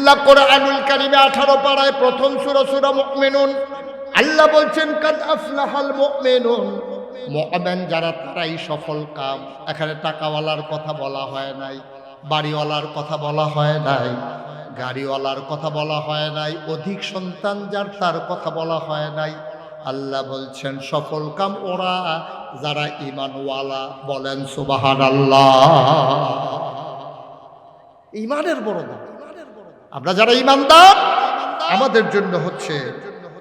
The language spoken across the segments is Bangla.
আল্লাহ কোরআনুল কারীমে 18 পারায় প্রথম সূরা মুমিনুন আল্লাহ বলছেন কাদ আফলাহাল মুমিনুন, মুমিন যারা তারাই সফল কাম। এখানে টাকাওয়ালার কথা বলা হয় নাই, বাড়িওয়ালার কথা বলা হয় নাই, গাড়িওয়ালার কথা বলা হয় নাই, অধিক সন্তান যার তার কথা বলা হয় নাই। আল্লাহ বলছেন সফল কাম ওরা যারা ঈমানওয়ালা। বলেন সুবহানাল্লাহ। ঈমানের বড় দাম। আমরা যারা ঈমানদার আমাদের জন্য হচ্ছে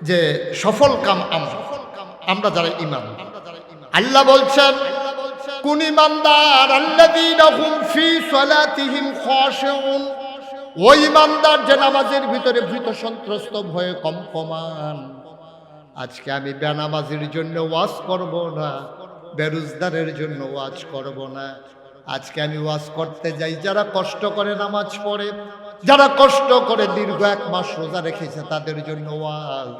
যে সফল কাম আমরা যারা ঈমান। আল্লাহ বলছেন কোন ঈমানদার আল্লাযীনা হুম ফি সালাতিহিম খাশিউন, ওই ঈমানদার যে নামাজের ভিতরে ভীত সন্ত্রস্ত ভয়ে কম্পমান। আজকে আমি বেনামাজির জন্য ওয়াজ করব না, বেরোজগারের জন্য ওয়াজ করব না। আজকে আমি ওয়াজ করতে যাই যারা কষ্ট করে নামাজ পড়ে, যারা কষ্ট করে দীর্ঘ 1 মাস রোজা রেখেছে তাদের জন্য ওয়াজ।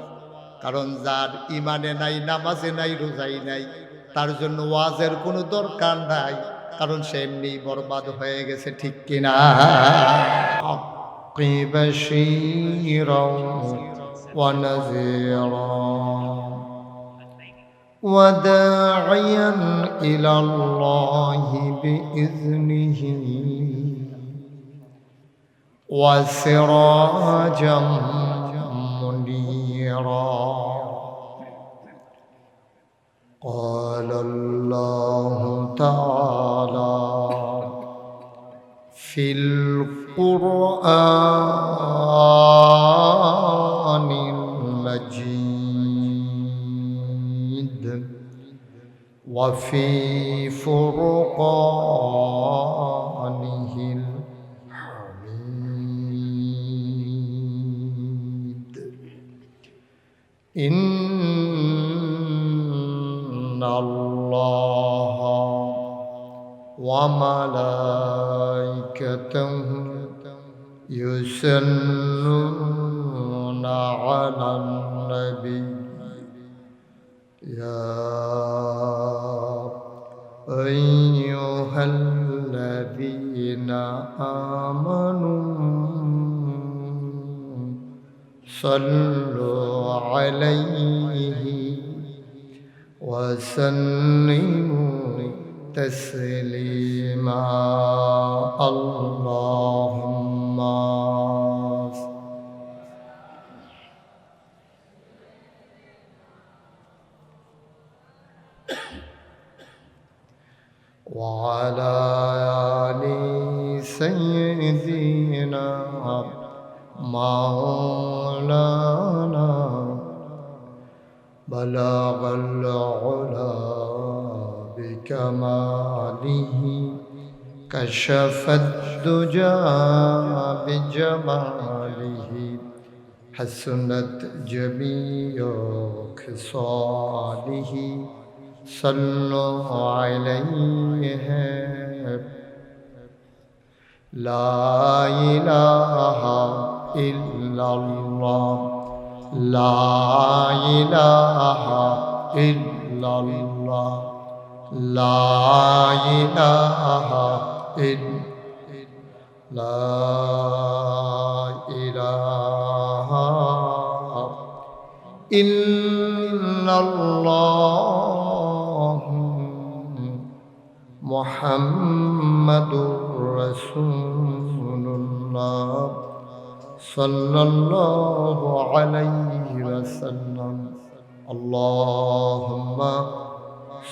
কারণ যার ইমানে নাই, নামাজে নাই, রোজাই নাই, তার জন্য ওয়াজের কোনো দরকার নাই, কারণ সে এমনি বরবাদ হয়ে গেছে। ঠিক কিনা? وداعيا إلى الله بإذنه وسراجا منيرا. قال الله تعالى في القرآن المجيد وفي فرقانه الحميد. إن الله وملائكته يصلون على النبي يا أيها الذين آمنوا صلوا عليه وسلموا تسليما. اللهم وعلى آل سيدنا مولانا بلغ العلا بكماله كشف الدجى بجماله حسنت جميع خصاله. صلوا عليه لا إله إلا الله لا إله إلا الله لا إله إلا لا إله إلا الله محمد رسول الله صلى الله عليه وسلم. اللهم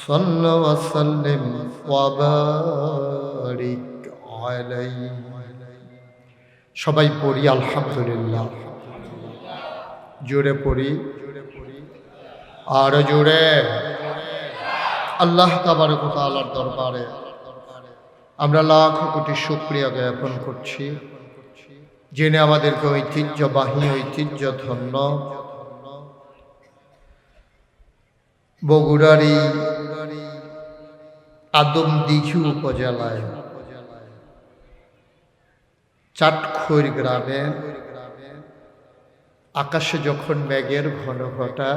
صل وسلم وبارك عليه. সবাই পড়ি আলহামদুলিল্লাহ। জোরে পড়ি, আর জোরে। আল্লাহ তাবারক ওয়া তাআলার দরবারে আমরা লাখ কোটি শুকরিয়া জ্ঞাপন করছি, যিনি আমাদেরকে ঐতিহ্যবাহী ঐতিহ্যধন্য বগুড়ারি আদমদীঘি উপজেলায় চাটখৈর গ্রামে আকাশে যখন মেঘের ঘন ঘটা,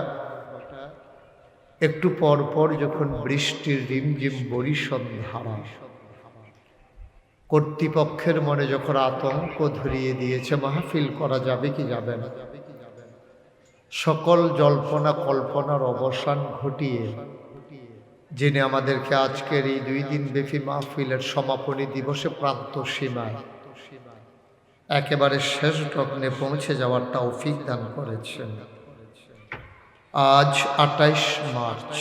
একটু পর পর যখন বৃষ্টির রিমঝিম বরিশন ধারা, কর্তৃপক্ষের মনে যখন আতঙ্ক ধরিয়ে দিয়েছে মাহফিল করা যাবে কি যাবে না, সকল জল্পনা কল্পনার অবসান ঘটিয়ে যিনি আমাদেরকে আজকের এই 2 দিন ব্যাপী মাহফিলের সমাপনী দিবসে প্রান্ত সীমায় একেবারে শেষ লগ্নে পৌঁছে যাওয়ার তৌফিক দান করেছেন। আজ 28 মার্চ,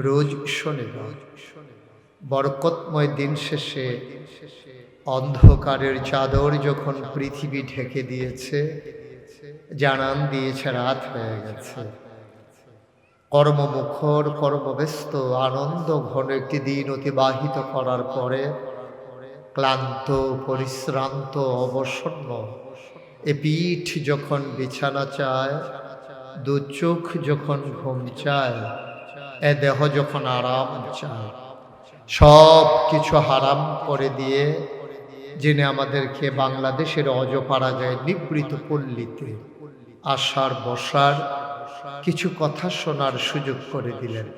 রোজ শনিবার, বরকতময় দিন শেষে অন্ধকারের চাদর যখন পৃথিবী ঢেকে দিয়েছে, জানান দিয়েছে রাত হয়ে গেছে। কর্মমুখর, কর্মব্যস্ত, আনন্দ ঘন একটি দিন অতিবাহিত করার পরে ক্লান্ত, পরিশ্রান্ত, অবসন্ন এ পিঠ যখন বিছানা চায়, 2 চোখ যখন ঘুম চায়, এ দেহ যখন আরাম চায়, সব কিছু হারাম করে দিয়ে যিনি আমাদেরকে বাংলাদেশের অজপাড়াগায় নিবৃত পল্লীতে আসার বসার, কিছু কথা শোনার সুযোগ করে দিলেন।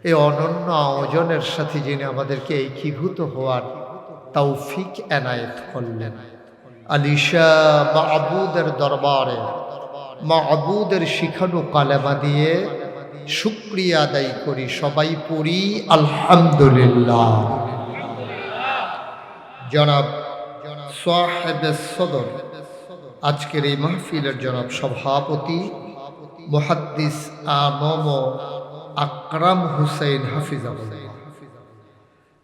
এই অনন্য আয়োজনের সাথে যিনি আমাদেরকে একীভূত হওয়ার তৌফিক এনায়েত করলেন, আলিশা মাহবুদের দরবারে মাহবুদের শিখানো কালেমা দিয়ে শুকরিয়া আদায় করি, সবাই পড়ি আলহামদুলিল্লাহ। জনাব সাহেবে সদর, আজকের এই মাহফিলের জনাব সভাপতি মুহাদ্দিস আমম আকরাম হুসাইন হাফিজাহুল্লাহ,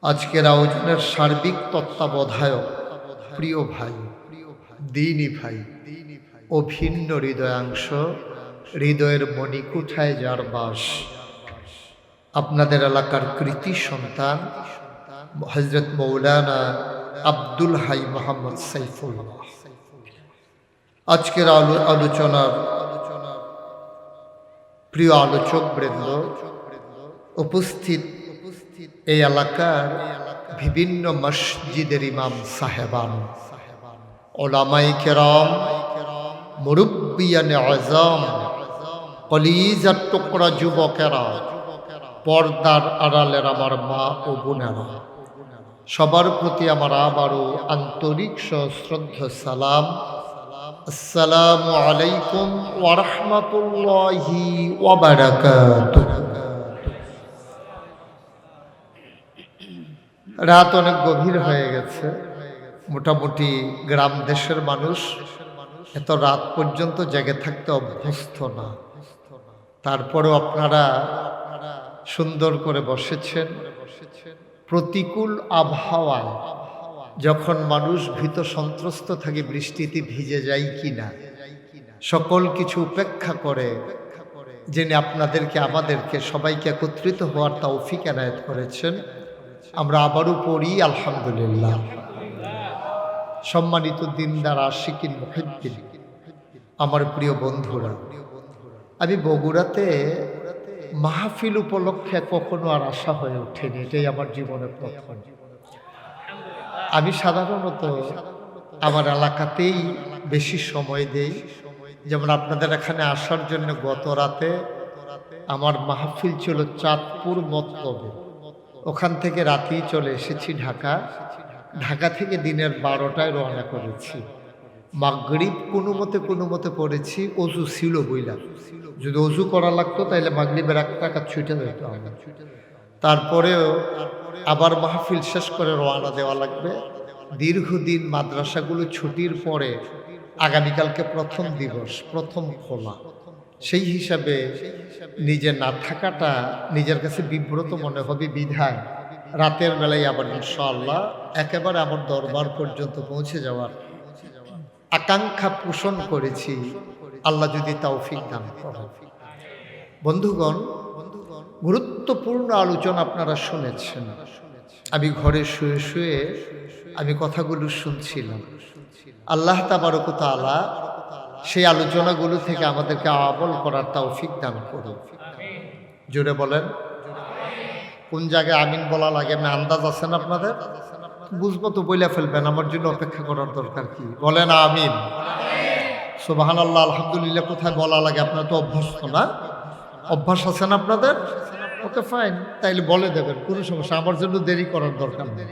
আজকের আয়োজনের সার্বিক তত্ত্বাবধায়ক প্রিয় ভাই, দিনী ভাই ও ভিন্ন হৃদয়াংশ, হৃদয়ের মণিকুঠায় যার বাস, আপনাদের এলাকার কৃতি সন্তান হযরত মৌলানা আব্দুল হাই মোহাম্মদ সাইফুল্লাহ। আজকের আলোচনার প্রিয় আলোচক বৃন্দ, উপস্থিত এই এলাকার বিভিন্ন মসজিদের ইমাম সাহেবান, ওলামায়ে কেরাম, মুরব্বিয়ানে আযম, কলিজার টুকরা যুবকেরা, পর্দার আড়ালের আমার মা ও বোনেরা, সবার প্রতি আমার আবারও আন্তরিক সশ্রদ্ধ সালাম। আসসালামু আলাইকুম ওয়া রাহমাতুল্লাহি ওয়া বারাকাতুহু। রাত অনেক গভীর হয়ে গেছে, মোটামুটি গ্রাম দেশের মানুষ এত রাত পর্যন্ত জেগে থাকতে অভ্যস্ত না, তারপরেও আপনারা সুন্দর করে বসেছেন। প্রতিকূল আবহাওয়ায় যখন মানুষ ভীত সন্ত্রস্ত থাকে বৃষ্টিতে ভিজে যায় কিনা, সকল কিছু উপেক্ষা করে যিনি আপনাদেরকে, আমাদেরকে সবাইকে একত্রিত হওয়ার তৌফিক এনায়েত করেছেন, আমরা আবারও পড়ি আলহামদুলিল্লাহ। সম্মানিত দিনদার আশিকিন মুহিব্বিন, আমার প্রিয় বন্ধুরা, আমি বগুড়াতে মাহফিল উপলক্ষে কখনো আর আশা হয়ে ওঠেনি, এটাই আমার জীবনের প্রথম। আমি সাধারণত আমার এলাকাতেই বেশি সময় দেই, যেমন আপনাদের এখানে আসার জন্য গত রাতে আমার মাহফিল ছিল চাঁদপুর মতলবে, ওখান থেকে রাতেই চলে এসেছি ঢাকা। ঢাকা থেকে দিনের 12টায় রওনা করেছি, মাগরিব কোনো মতে পড়েছি, অজু ছিল বইলা, যদি অজু করা লাগতো তাহলে মাগরিবের 1 রাকাত ছুটে যেতে হবে, তারপরেও আবার মাহফিল শেষ করে রওনা দেওয়া লাগবে। দীর্ঘদিন মাদ্রাসাগুলো ছুটির পরে আগামীকালকে প্রথম দিবস, প্রথম খোলা, সেই হিসাবে নিজে না থাকাটা নিজের কাছে বিব্রত মনে হবে, বিধায় রাতের বেলায় আবার ইনশাআল্লাহ একেবারে আমার দরবার পর্যন্ত পৌঁছে যাওয়ার আকাঙ্ক্ষা পোষণ করেছি, আল্লাহ যদি তৌফিক দান করেন। বন্ধুগণ, গুরুত্বপূর্ণ আলোচনা আপনারা শুনেছেন। আমি ঘরে শুয়ে শুয়ে আমি কথাগুলো শুনছিলাম। আল্লাহ তাবারক ওয়া তাআলা সেই আলোচনাগুলো থেকে আমাদেরকে আমল করার তৌফিক দান করুন। জোরে বলেন কোন জায়গায় আমিন বলা লাগে, না আন্দাজ আছেন আপনাদের? বুঝবো তো বইলা ফেলবেন, আমার জন্য অপেক্ষা করার দরকার কি? বলেন আমিন। সুবহানাল্লাহ, আলহামদুলিল্লাহ কোথায় বলা লাগে? আপনারা তো অভ্যস্ত না, অভ্যাস আছেন আপনাদের? ওকে ফাইন, তাইলে বলে দেবেন, কোনো সমস্যা, আমার জন্য দেরি করার দরকার নেই।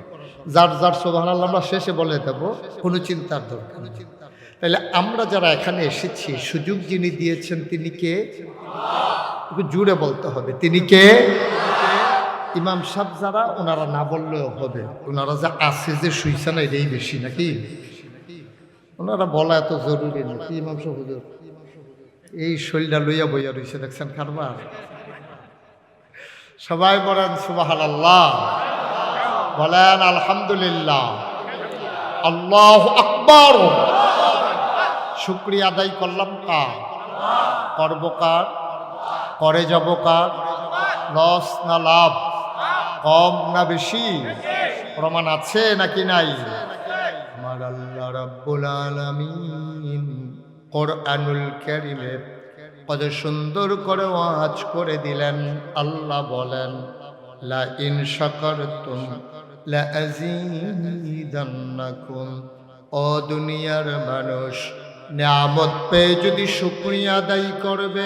যার যার সুবহানাল্লাহ আমরা শেষে বলে দেব, কোনো চিন্তার দরকার নেই। তাহলে আমরা যারা এখানে এসেছি, সুযোগ যিনি দিয়েছেন তিনি কে? একটু জুড়ে বলতে হবে, তিনি কে? ইমাম সাহেব যারা, ওনারা না বললেও হবে, ওনারা যে আছে যে শুইছে না এটাই বেশি নাকি? ওনারা বলা এত জরুরি নাকি? ইমাম সাহেব হুজুর এই শৈলটা লইয়া বইয়া রয়েছে, দেখছেন কারবার। সবাই বলেন সুবহানাল্লাহ, বলেন আলহামদুলিল্লাহ, আল্লাহু আকবার। শুকরিয়া আদায় করলাম কার? করব কার? করে যাব কার? লস না লাভ? কম না বেশি? প্রমাণ আছে নাকি নাই? আমার আল্লাহ রাব্বুল আলামিন কোরআনুল কারীমে কত সুন্দর করে ওয়াজ করে দিলেন। আল্লাহ বলেন, লা ইন শাকারতুম লা আযীদান্নাকুম। ও দুনিয়ার মানুষ, নিয়ামত পেয়ে যদি শুকরিয়া আদায় করবে,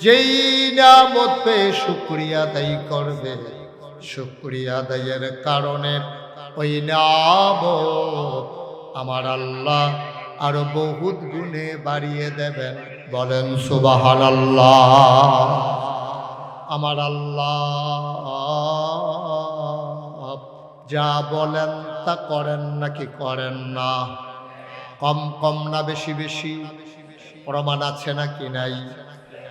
যেই নিয়ামত পেয়ে শুকরিয়া আদায় করবে, শুকরিয়া আদায়ের কারণে ওই নিয়ামত আমার আল্লাহ আরো বহুত গুণে বাড়িয়ে দেবেন। বলেন সুবহানাল্লাহ। আমার আল্লাহ যা বলেন তা করেন নাকি করেন না? কম কম না বেশি বেশি? প্রমাণ আছে নাকি নাই?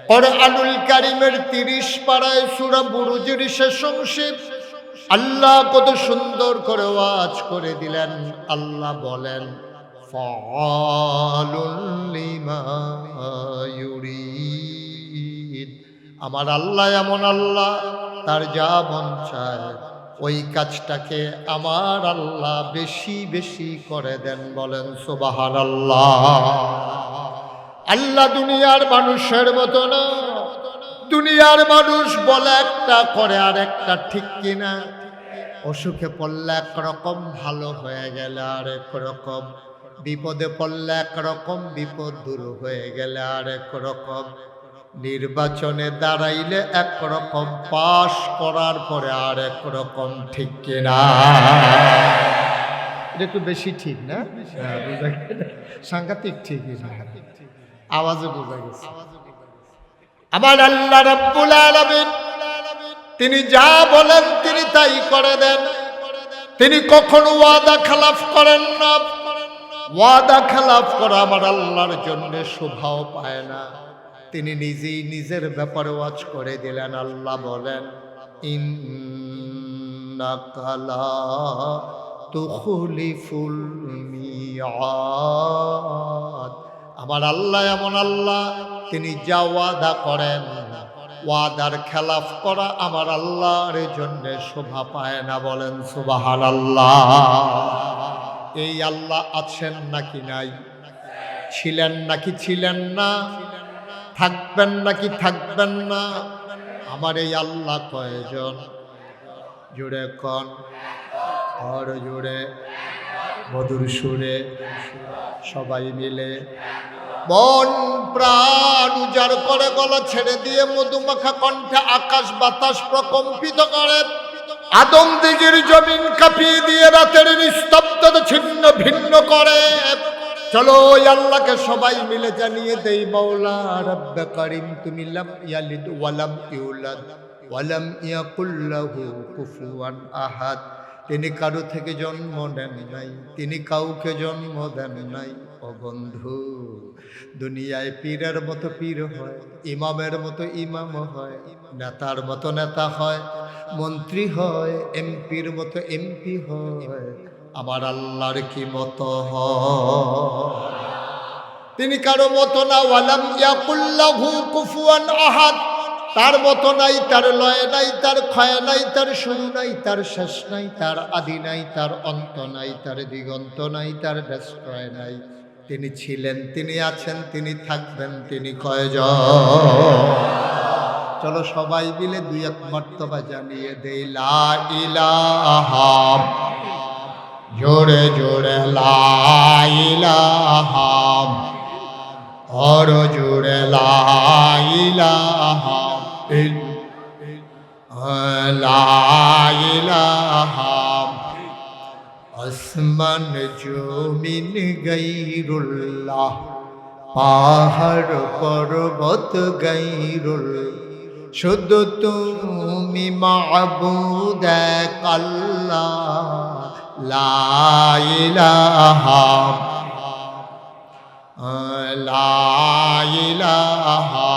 কোরআনুল কারীমের 30 পারায় সূরা বুরুজের শেষ অংশে আল্লাহ কত সুন্দর করে ওয়াজ করে দিলেন। আল্লাহ বলেন, ফাআলুল লিমা ইউরিদ। আমার আল্লাহ এমন আল্লাহ, তার যা মন চায় ওই কাজটাকে আমার আল্লাহ বেশি বেশি করে দেন। বলেন সুবহানাল্লাহ। আল্লাহ দুনিয়ার মানুষের মতো না। দুনিয়ার মানুষ বলে একটা, করে আর একটা, ঠিক কিনা? অসুখে পড়লে একরকম, ভালো হয়ে গেলে আর একরকম, বিপদে পড়লে একরকম, বিপদ দূর হয়ে গেলে আর একরকম, নির্বাচনে দাঁড়াইলে একরকম, পাশ করার পরে আর একরকম, ঠিক কিনা? এটা একটু বেশি ঠিক না? সাংঘাতিক ঠিকই, আওয়াজে বোঝা গেছে। আমার আল্লাহ রাব্বুল আলামিন তিনি যা বলেন তিনি তাই করে দেন। তিনি কখনো ওয়াদা খেলাফ করেন না। ওয়াদা খেলাফ করা আমার আল্লাহর জন্য শোভাও পায় না। তিনি নিজেই নিজের ব্যাপারে ওয়াজ করে দিলেন। আল্লাহ বলেন, ইন্নাকা লা তুখলিফুল মিআদ। আমার আল্লাহ এমন আল্লাহ, তিনি যা ওয়াদা করেন, ওয়াদার খেলাফ করা আমার আল্লাহর জন্য শোভা পায় না। বলেন সুবহানাল্লাহ। এই আল্লাহ আছেন নাকি নাই? ছিলেন নাকি ছিলেন না? থাকবেন নাকি থাকবেন না? আমার এই আল্লাহ কয়জন? জুড়ে কন, আর জুড়ে মধুর সুরে সবাই মিলে মন প্রাণ উজাড় করে গলা ছেড়ে দিয়ে মধুমাখা কণ্ঠে আকাশ বাতাস প্রকম্পিত করে, আদম দিগির জমিন কাঁপিয়ে দিয়ে রাতের নিস্তব্ধতা ছিন্ন ভিন্ন করে। চলো ওই আল্লাহকে সবাই মিলে জানিয়ে দেই, মাওলা রব্বে করিম তুমি লাম ইয়ালিদ ওয়ালাম ইউলাদ ওয়ালাম ইয়াকুল লাহু কুফুয়ান আহাদ। তিনি কারো থেকে জন্ম নেন নাই, তিনি কাউকে জন্ম দেন নাই। ও বন্ধু, দুনিয়ায় পীরের মতো পীর হয়, ইমামের মতো ইমাম হয়, নেতার মতো নেতা হয়, মন্ত্রী হয়, এমপির মতো এমপি হয়। আমার আল্লাহর কি মতো হয়? তিনি কারো মতো না। ওয়ালাম ইয়াকুল লাহু কুফুয়ান আহাদ। তার মতো নাই, তার লয় নাই, তার ক্ষয় নাই, তার শুরু নাই, তার শেষ নাই, তার আদি নাই, তার অন্ত নাই, তার দিগন্ত নাই, তার দেশপ্রায় নাই। তিনি ছিলেন, তিনি আছেন, তিনি থাকবেন, তিনি কয়জন? চলো সবাই মিলে দুই এক মর্তবা জানিয়ে দেই, লা ইলাহা, জোরে জোরে লা ইলাহা, আর জোরে লা ইলাহা, লা ইলাহা, আসমান জমিন গায়রুল্লাহ, পাহাড় পর্বত গায়রুল্লাহ, শুধু তুমি মাবুদ এক আল্লাহ, লা ইলাহা লা ইলাহা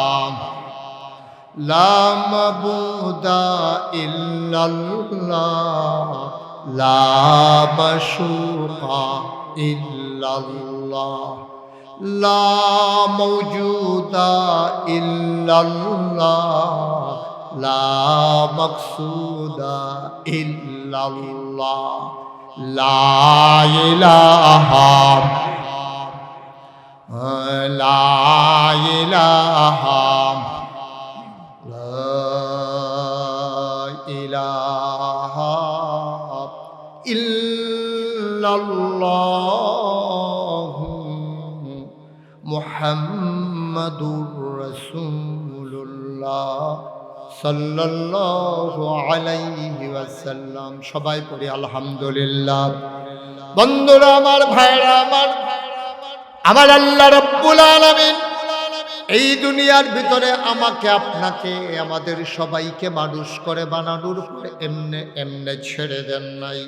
লা মাবুদা ইল্লাল্লাহ, লা মাশুকা ইল্লাল্লাহ, লা মাওজুদা ইল্লাল্লাহ, লা মাকসুদা ইল্লাল্লাহ, লা ইলাহা লা ইলাহা ইলাহা ইল্লাল্লাহু মুহাম্মাদুর রাসূলুল্লাহ সাল্লাল্লাহু আলাইহি ওয়াসাল্লাম। সবাই পড়ি আলহামদুলিল্লাহ। বন্ধুরা আমার, ভাইরা আমার, আমার আল্লাহ রাব্বুল আলামিন এই দুনিয়ার ভিতরে আমাকে আপনাকে আমাদের সবাইকে মানুষ করে বানানোর পরে এমনে এমনে ছেড়ে দেন নাই।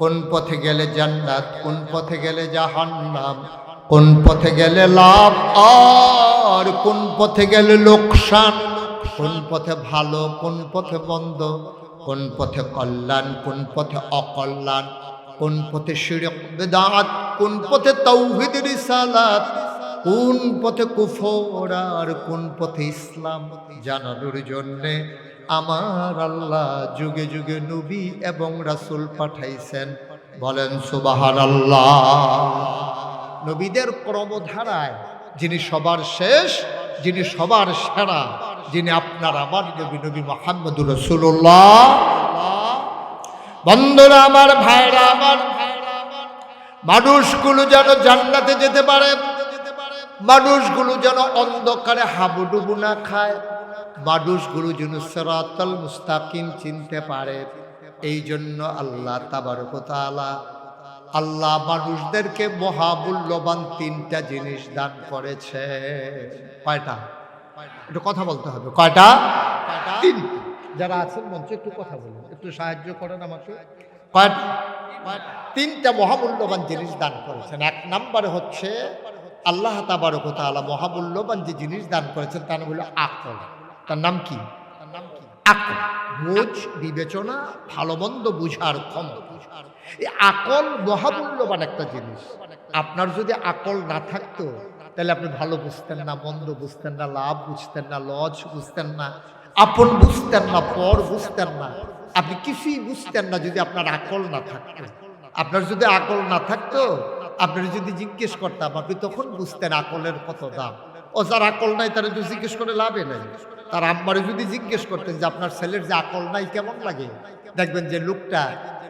কোন পথে গেলে জান্নাত, কোন পথে গেলে জাহান্নাম, কোন পথে গেলে লাভ আর কোন পথে গেলে লোকসান, কোন পথে ভালো কোন পথে মন্দ, কোন পথে কল্যাণ কোন পথে অকল্যাণ, কোন পথে শিরক বিদআত, কোন পথে তাওহীদ রিসালাত, কোন পথে কুফর আর কোন পথে ইসলাম জানানোর জন্যে আমার আল্লাহ যুগে যুগে নবী এবং রাসূল পাঠাইছেন। বলেন সুবহানাল্লাহ। নবীদের ক্রমধারায় যিনি সবার শেষ, যিনি সবার সেরা, যিনি আপনার আমার নবী, নবী মুহাম্মদুর রাসূলুল্লাহ। বন্ধুরা আমার, ভাইরা আমার, মানুষগুলো যেন জান্নাতে যেতে পারে, মানুষগুলো যেন অন্ধকারে হাবুডুবু না খায়, মানুষগুলো যেন সিরাতাল মুস্তাকিম চিনতে পারে, এই জন্য আল্লাহ তাবারক ওয়া তাআলা আল্লাহ মানুষদেরকে মহামূল্যবান তিনটা জিনিস দান করেছে। কয়টা? একটু কথা বলতে হবে। কয়টা? তিনটা। যারা আছেন মঞ্চে একটু কথা বলুন, একটু সাহায্য করেন আমাকে। কয়টা? তিনটা মহামূল্যবান জিনিস দান করেছেন। এক নম্বরে হচ্ছে আল্লাহ তাবারক ওয়া তাআলা মহামূল্যবান যে জিনিস দান করেছেন তার নাম হলো আকল। তার নাম কি? আকল, বুঝ, বিবেচনা, ভালো মন্দ বুঝার ক্ষমতা। এই আকল মহামূল্যবান একটা জিনিস। আপনার যদি আকল না থাকতো তাহলে আপনি ভালো বুঝতেন না, মন্দ বুঝতেন না, লাভ বুঝতেন না, লজ বুঝতেন না, আপন বুঝতেন না, পর বুঝতেন না, আপনি কিছুই বুঝতেন না যদি আপনার আকল না থাকতো। আপনার যদি আকল না থাকতো, আপনার যদি জিজ্ঞেস করতাম আপনি তখন বুঝতেন আকলের কত দাম। ও যার আকল নাই তারা তো জিজ্ঞেস করে লাভে নাই। তার আম্মারে যদি জিজ্ঞেস করতেন যে আপনার ছেলের যে আকল নাই কেমন লাগে, দেখবেন যে লোকটা,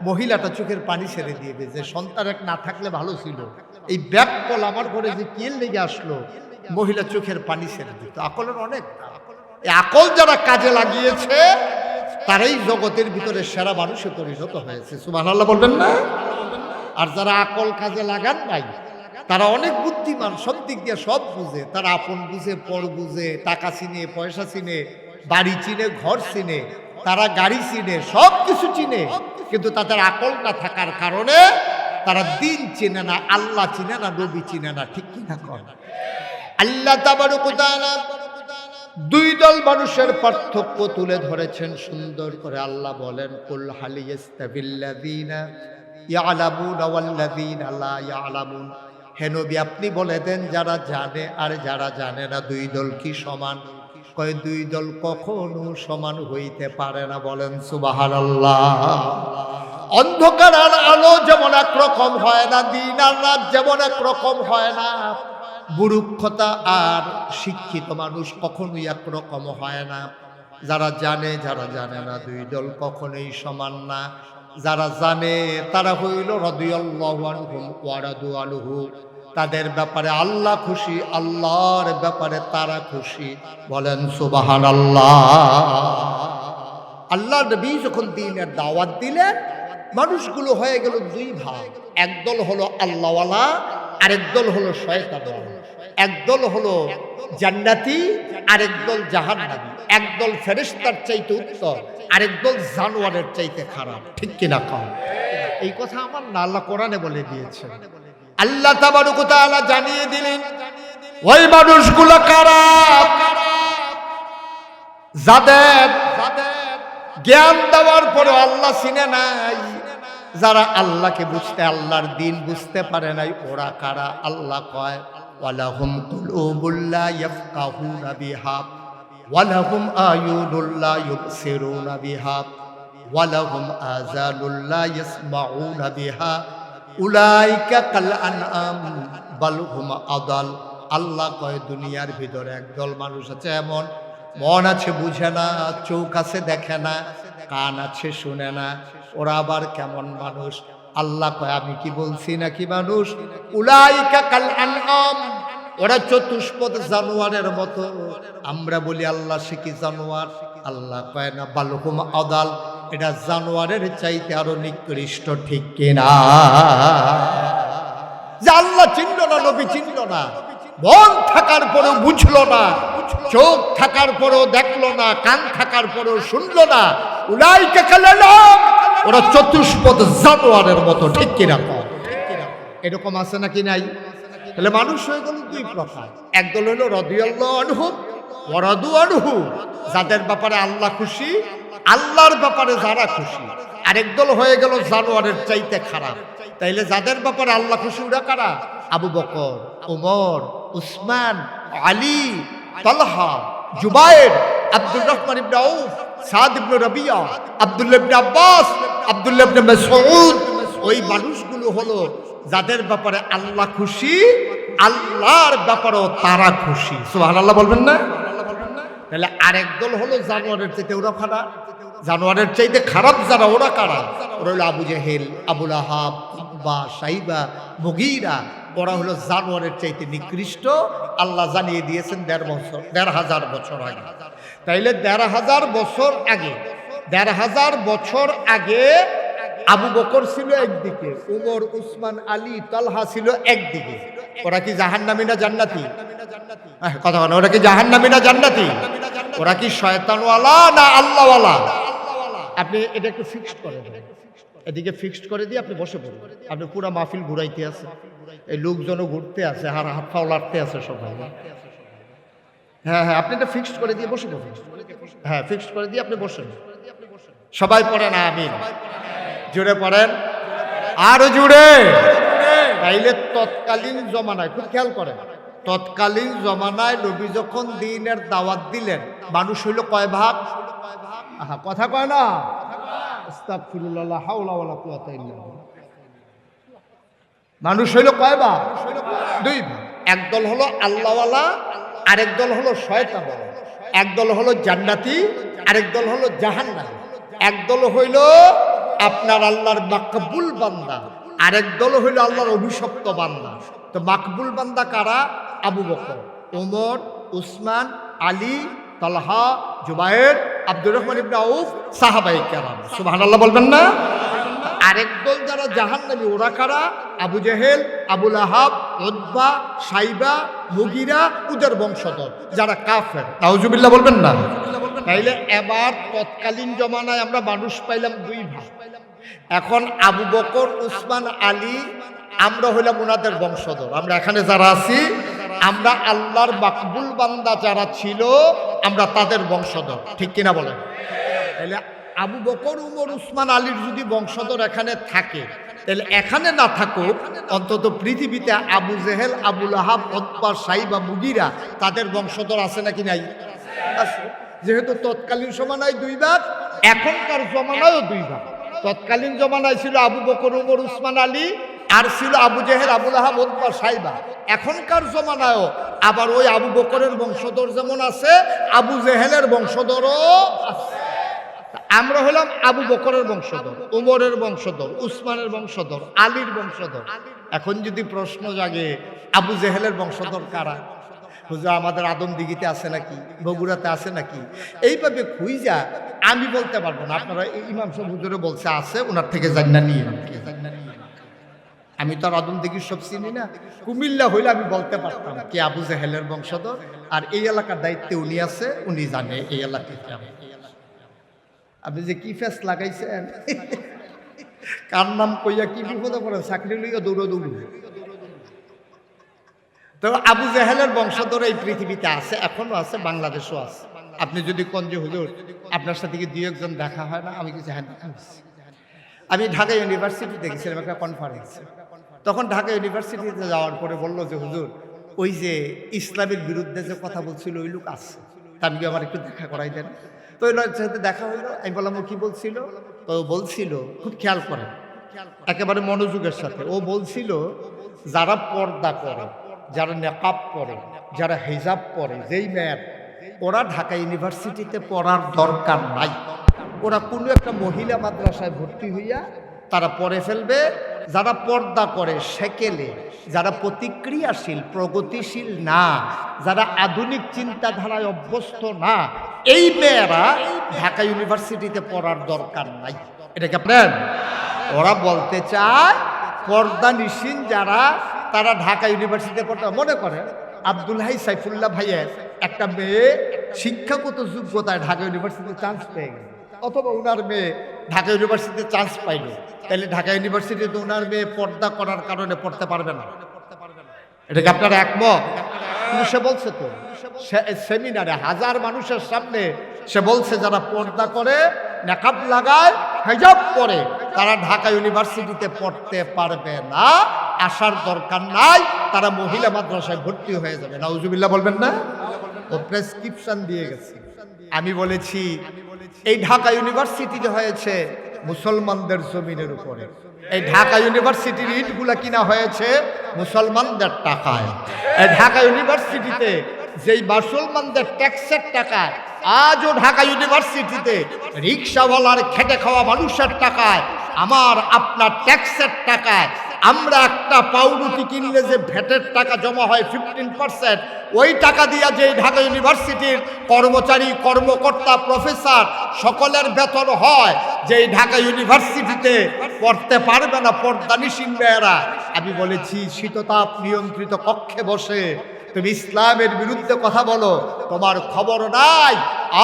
মহিলাটা চোখের পানি ছেড়ে দিয়েবে যে সন্তান এক না থাকলে ভালো ছিল, এই ব্যাক কল আমার ঘরে যে কিল লেগে আসলো, মহিলা চোখের পানি ছেড়ে দিত। আকলের অনেক, এই আকল যারা কাজে লাগিয়েছে তারাই জগতের ভিতরে সেরা মানুষে পরিণত হয়েছে। সুবহানাল্লাহ বলবেন না? আর যারা আকল কাজে লাগান নাই তারা অনেক বুদ্ধিমান, সব দিক দিয়ে সব বুঝে, তারা আপন বুঝে, পর বুঝে, টাকা চিনে, পয়সা চিনে, বাড়ি চিনে, ঘর চিনে, তারা গাড়ি চিনে, সব কিছু চিনে, কিন্তু তাদের আকল না থাকার কারণে তারা দিন চিনে না, আল্লাহ চিনে না, নবী চিনে না। ঠিক কি না? আল্লাহ তাবারক ওয়া তাআলা দুই দল মানুষের পার্থক্য তুলে ধরেছেন সুন্দর করে। আল্লাহ বলেন, কুল হাল ইয়াস্তাবিল্লাযীনা ইয়ালামুনা ওয়াল্লাযীনা লা ইয়ালামুন। হে নবী আপনি বলে দেন, যারা জানে আর যারা জানে না দুই দল কি সমান? কয় দুই দল কখনো সমান হইতে পারে না। বলেন সুবহানাল্লাহ। অন্ধকার আর আলো যেমন একরকম হয় না, দিন আর রাত যেমন একরকম হয় না, মূর্খতা আর শিক্ষিত মানুষ কখনোই একরকম হয় না। যারা জানে যারা জানে না দুই দল কখনোই সমান না। যারা জানে তারা হইল রাদিয়াল্লাহু আনহুম ওয়া রাদু আনহু, তাদের ব্যাপারে আল্লাহ খুশি, আল্লাহর ব্যাপারে তারা খুশি। বলেন সুবহানাল্লাহ। আল্লাহ নবী যখন দ্বীনের দাওয়াত দিলেন মানুষগুলো হয়ে গেল দুই ভাগ, একদল হলো আল্লাহওয়ালা, আরেক দল হলো শয়তানওয়ালা। একদল হলো জান্নাতি, আরেক দল জাহান্নামী। একদল ফেরেশতার চাইতে উত্তম, আরেক দল জানোয়ারের চাইতে খারাপ। ঠিক কিনা কও? এই কথা আমার না, আল্লাহ কোরআনে বলে দিয়েছেন। আল্লাহ তাবারক ওয়া তাআলা জানিয়ে দিলেন ওই মানুষগুলো কারা, যাদের জ্ঞান দেওয়ার পরে আল্লাহ চিনে নাই, যারা আল্লাহকে বুঝতে, আল্লাহর দিন বুঝতে পারে নাই, ওরা কারা? আল্লাহ কয় ওয়ালাহুম কুলুবুল লা ইয়াফকাহুনা বিহা ওয়ালাহুম আয়ুনুল লা ইউবসিরুনা বিহা ওয়ালাহুম আযানুল লা ইয়াসমাউনা বিহা উলাইকা কাল আনআম বাল হুম আদাল। আল্লাহ কয় দুনিয়ার ভিতরে একদল মানুষ আছে এমন, মন আছে বুঝে না, চোখ আছে দেখে না, কান আছে শুনে না, ওরা আবার কেমন মানুষ? আল্লাহ কয় আমি কি বলছি নাকি মানুষ? উলাইকা কাল আনআম, ওরা চতুষ্পদ জানোয়ারের মতো। আমরা বলি আল্লাহ সে কি জানোয়ার? আল্লাহ কয় না, বালহুম আদাল, এটা জানোয়ারের চাইতে আরো নিকৃষ্ট। ঠিক কিনা? যে আল্লাহ চিনল না, নবী চিনল না, মন থাকার পরেও বুঝলো না, চোখ থাকার পরেও দেখলো না, কান থাকার পরেও শুনলো না, উলাইকা কাল আনআম, ওরা চতুষ্পদ জানোয়ারের মতো। ঠিক কিনা? এরকম আছে নাকি নাই? তাহলে মানুষ হয়ে গেল দুই প্রকার। একদল হলো রাদিয়াল্লাহু আনহু ওয়া রাদু আনহু, যাদের ব্যাপারে আল্লাহ খুশি, আল্লাহর ব্যাপারে যারা খুশি। আরেক দল হয়ে গেল জানোয়ারের চাইতে খারাপ। তাইলে যাদের ব্যাপারে আল্লাহ খুশি ওরা কারা? আবু বকর, ওমর, উসমান, আলী, তালহা, জুবায়ের, আব্দুর রহমান ইবনে আউফ, সাদ ইবনে রাবিয়া, আব্দুল্লাহ ইবনে আব্বাস, আব্দুল্লাহ ইবনে মাসউদ। ওই মানুষগুলো হলো যাদের ব্যাপারে আল্লাহ খুশি, আল্লাহর ব্যাপারেও তারা খুশি। সুবহানাল্লাহ বলবেন না? তাহলে আরেক দল হলো জানোয়ারের চাইতে ওরা খারাপ। জানোয়ারের চাইতে খারাপ যারা, ওরা কারা? ওরা হলো আবু জেহেল, আবু লাহাব, উতবা, সাইবা, মুগীরা। ওরা হলো জানোয়ারের চাইতে নিকৃষ্ট। আল্লাহ জানিয়ে দিয়েছেন ১,৫০০ বছর আগে। তাইলে ১,৫০০ বছর আগে, ১,৫০০ বছর আগে আবু বকর ছিল একদিকে, উমর, উসমান, আলী, তালহা ছিল একদিকে। ওরা কি জাহান্নামী না জান্নাতি? কথা বলেন, ওরা কি জাহান্নামী না জান্নাতি? ওরা কি শয়তানওয়ালা না আল্লাহওয়ালা? আপনি এটা একটু ফিক্সড করে দেন, এদিকে ফিক্সড করে দিয়ে আপনি বসে পড়ুন। আপনি পুরা মাহফিল ঘুরাইতে আছে, এই লোকজনও ঘুরতে আছে, হাত পাও লাড়তে আছে সবাই। হ্যাঁ হ্যাঁ, আপনি এটা ফিক্সড করে দিয়ে বসে পড়ুন। হ্যাঁ, ফিক্সড করে দিয়ে আপনি বসেন। সবাই পড়েন আমিন, জুড়ে পড়েন, আরো জুড়ে। তাইলে তৎকালীন জমানায়, খুব খেয়াল করেন, তৎকালীন জমানায় নবী যখন দ্বীনের দাওয়াত দিলেন, মানুষ হইল কয় ভাগ? আহা, কথা কয় না। আস্তাগফিরুল্লাহ, লা হাওলা ওয়ালা কুওয়াতা ইল্লা বিল্লাহ। মানুষ হইল কয় ভাগ? দুই ভাগ। একদল হলো আল্লাহওয়ালা, আরেক দল হলো শয়তানওয়ালা। একদল হলো জান্নাতি, আরেক দল হলো জাহান্নামী। একদল হইল আপনার আল্লাহর মাকবুল বান্দা, আরেক দল হইল আল্লাহর অভিশপ্ত বান্দা। তো মাকবুল বান্দা কারা? আবু বকর, ওমর, উসমান, আলী, তালহা, জুবায়ের, আব্দুর রহমান ইবনে আউফ, সাহাবায়ে কেরাম। সুবহানাল্লাহ বলবেন না? আরেক দল যারা জাহান্নামী, ওরা কারা? আবু জেহেল, আবু লাহাব, উতবা, সাইবা, মুগীরা, ওদের বংশধর যারা কাফের। নাউজুবিল্লাহ বলবেন না? তাইলে এবার তৎকালীন জমানায় আমরা মানুষ পাইলাম দুই ভাগ। এখন আবু বকর, উসমান, আলী, আমরা হইলাম ওনাদের বংশধর। আমরা এখানে যারা আছি, আমরা আল্লাহর মাকবুল বান্দা যারা ছিল, আমরা তাদের বংশধর। ঠিক কিনা বলেন? তাহলে আবু বকর, উমর, উসমান, আলীর যদি বংশধর এখানে থাকে, তাহলে এখানে না থাকুক, অন্তত পৃথিবীতে আবু জেহেল, আবু লাহাব, উতবা, সাইবা, মুগীরা, তাদের বংশধর আছে নাকি নাই? আছে। যেহেতু তৎকালীন জমানায় দুই ভাগ, এখনকার জমানায়ও দুই ভাগ। তৎকালীন জমানায় ছিল আবু বকর, উমর, উসমান, আলী, আর ছিল আবু জেহেল, আবু লাহাব, উতবা, সাইবা। এখনকার জমানায়ও আবার ওই আবু বকরের বংশধর যেমন আছে, আবু জেহেলের বংশধরও আছে। আমরা হলাম আবু বকরের বংশধর, উমরের বংশধর, উসমানের বংশধর, আলীর বংশধর। এখন যদি প্রশ্ন জাগে, আবু জেহেলের বংশধর কারা? হুজুর আমাদের আদমদিঘিতে আছে নাকি, বগুড়াতে আছে নাকি, এইভাবে খুঁজা আমি বলতে পারবো না। আপনারা ইমাম সাহেব হুজুরে বলছে আছে, ওনার থেকে জান্নাত নিয়ে আমি তো আর আদমদিঘির সব চিনি না। কুমিল্লা হইলে আমি বলতে পারতাম কে আবু জেহেলের বংশধর, আর এই এলাকার দায়িত্বে উনি আছে, উনি জানে এই এলাকায় কেমন। আপনি যে কি ফেস লাগাইছেন, কার নাম কইয়া কি বিপদে পড়ে, চাকরি লইয়া দৌড়ো দৌড়ো। তো আবু জেহেলের বংশধর এই পৃথিবীতে আছে, এখনো আছে, বাংলাদেশও আছে। আপনি যদি কোন যে হুজুর আপনার সাথে কি দুই একজন দেখা হয় না, আমি কিছু হ্যাঁ। আমি ঢাকা ইউনিভার্সিটিতে গেছিলাম একটা কনফারেন্সে। তখন ঢাকা ইউনিভার্সিটিতে যাওয়ার পরে বললো যে হুজুর ওই যে ইসলামের বিরুদ্ধে যে কথা বলছিল ওই লোক আছে, তা আমি আমার একটু দেখা করাই দেন। তো ওই লোকের সাথে দেখা হইলো। আমি বললাম ও কি বলছিল? তো বলছিল, খুব খেয়াল করেন একেবারে মনোযোগের সাথে, ও বলছিল যারা পর্দা করে, যারা নেকাব পরে, যারা হিজাব পরে, যেই মেয়ের, ওরা ঢাকা ইউনিভার্সিটিতে পড়ার দরকার নাই। ওরা কোনো একটা মহিলা মাদ্রাসায় ভর্তি হইয়া তারা পড়ে ফেলবে। যারা পর্দা করে সেকেলে, যারা প্রতিক্রিয়াশীল, প্রগতিশীল না, যারা আধুনিক চিন্তাধারায় অভ্যস্ত না, এই মেয়েরা ঢাকা ইউনিভার্সিটিতে পড়ার দরকার নাই। এটা কি আপনার? ওরা বলতে চায় পর্দা নিশীন যারা, তারা ঢাকা ইউনিভার্সিটিতে পড়তে। মনে করেন আব্দুল হাই সাইফুল্লাহ ভাইয়ের একটা মেয়ে শিক্ষাগত যোগ্যতায় ঢাকা ইউনিভার্সিটিতে চান্স পেয়ে গেল, অথবা ওনার মেয়ে ঢাকা ইউনিভার্সিটিতে চান্স পাইল, তাহলে ঢাকা ইউনিভার্সিটিতে ওনার মেয়ে পর্দা করার কারণে পড়তে পারবে না। এটা কি আপনার একমত? কিন্তু সে বলছে তো সেমিনারে হাজার মানুষের সামনে সে বলছে যারা পর্দা করে, নেকাব লাগায়, হিজাব পরে, তারা ঢাকা ইউনিভার্সিটিতে পড়তে পারবে না, আসার দরকার নাই, তারা মহিলা মাদ্রাসায় ভর্তি হয়ে যাবে। নাউজুবিল্লাহ বলবেন না? ও প্রেসক্রিপশন দিয়ে গেছে। আমি বলেছি এই ঢাকা ইউনিভার্সিটিতে হয়েছে মুসলমানদের জমিনের উপরে। এই ঢাকা ইউনিভার্সিটির ইটগুলা কিনা হয়েছে মুসলমানদের টাকায়। এই ঢাকা ইউনিভার্সিটিতে যেই মুসলমানদের ট্যাক্সের টাকায়, আজও ঢাকা ইউনিভার্সিটিতে রিক্সাওয়ালার খেটে খাওয়া মানুষের টাকায়, আমার আপনার ট্যাক্সের টাকায়, আমরা একটা পাউরুটি কিনলে যে ভ্যাটের টাকা জমা হয় 15%, ওই টাকা দিয়া যে ঢাকা ইউনিভার্সিটির কর্মচারী, কর্মকর্তা, প্রফেসর সকলের বেতন হয়, যে ঢাকা ইউনিভার্সিটিতে পড়তে পারবে না পর্দানিসীন মেয়েরা। আমি বলেছি শীততাপ নিয়ন্ত্রিত কক্ষে বসে তুমি ইসলামের বিরুদ্ধে কথা বলো, তোমার খবর নাই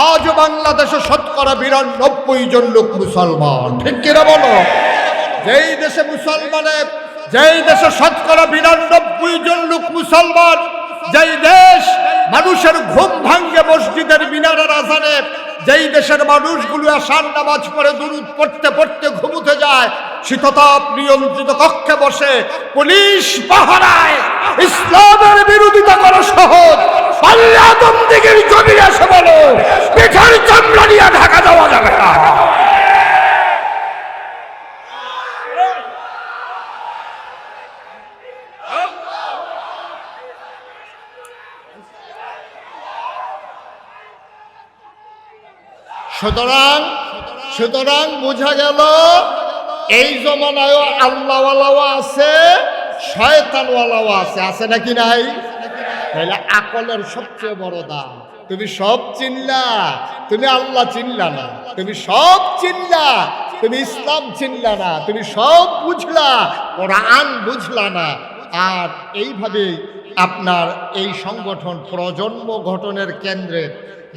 আজও বাংলাদেশে শতকরা 92 জন লোক মুসলমান। ঠিক কিনা বলো? যেই দেশে মুসলমানের, যেই দেশে শতকরা 92 জন লোক মুসলমান, যেই দেশ মানুষের ঘুম ভাঙ্গে মসজিদের মিনারের আজানে, যেই দেশের মানুষগুলো আশার নামাজ পড়ে দুরূদ পড়তে পড়তে ঘুমুতে যায়, শীততাপ নিয়ন্ত্রিত কক্ষে বসে পুলিশ পাহারায় ইসলামের বিরোধিতা করা সহজ। আল্লাহম দিকের জমি এসে বলো পিঠার চামড়া নিয়ে ঢাকা দেওয়া যাবে না। সুতরাং বোঝা গেল এই জমানায় আল্লাহওয়ালাও আছে, শয়তানওয়ালাও আছে। আছে নাকি নাই? তাহলে আকলের সবচেয়ে বড় দাম। তুমি সব চিনলা, তুমি আল্লাহ চিনলা না। তুমি সব চিনলা, তুমি ইসলাম চিনলা না। তুমি সব বুঝলা, কোরআন বুঝলা না। আর এইভাবে আপনার এই সংগঠন প্রজন্ম গঠনের কেন্দ্রে,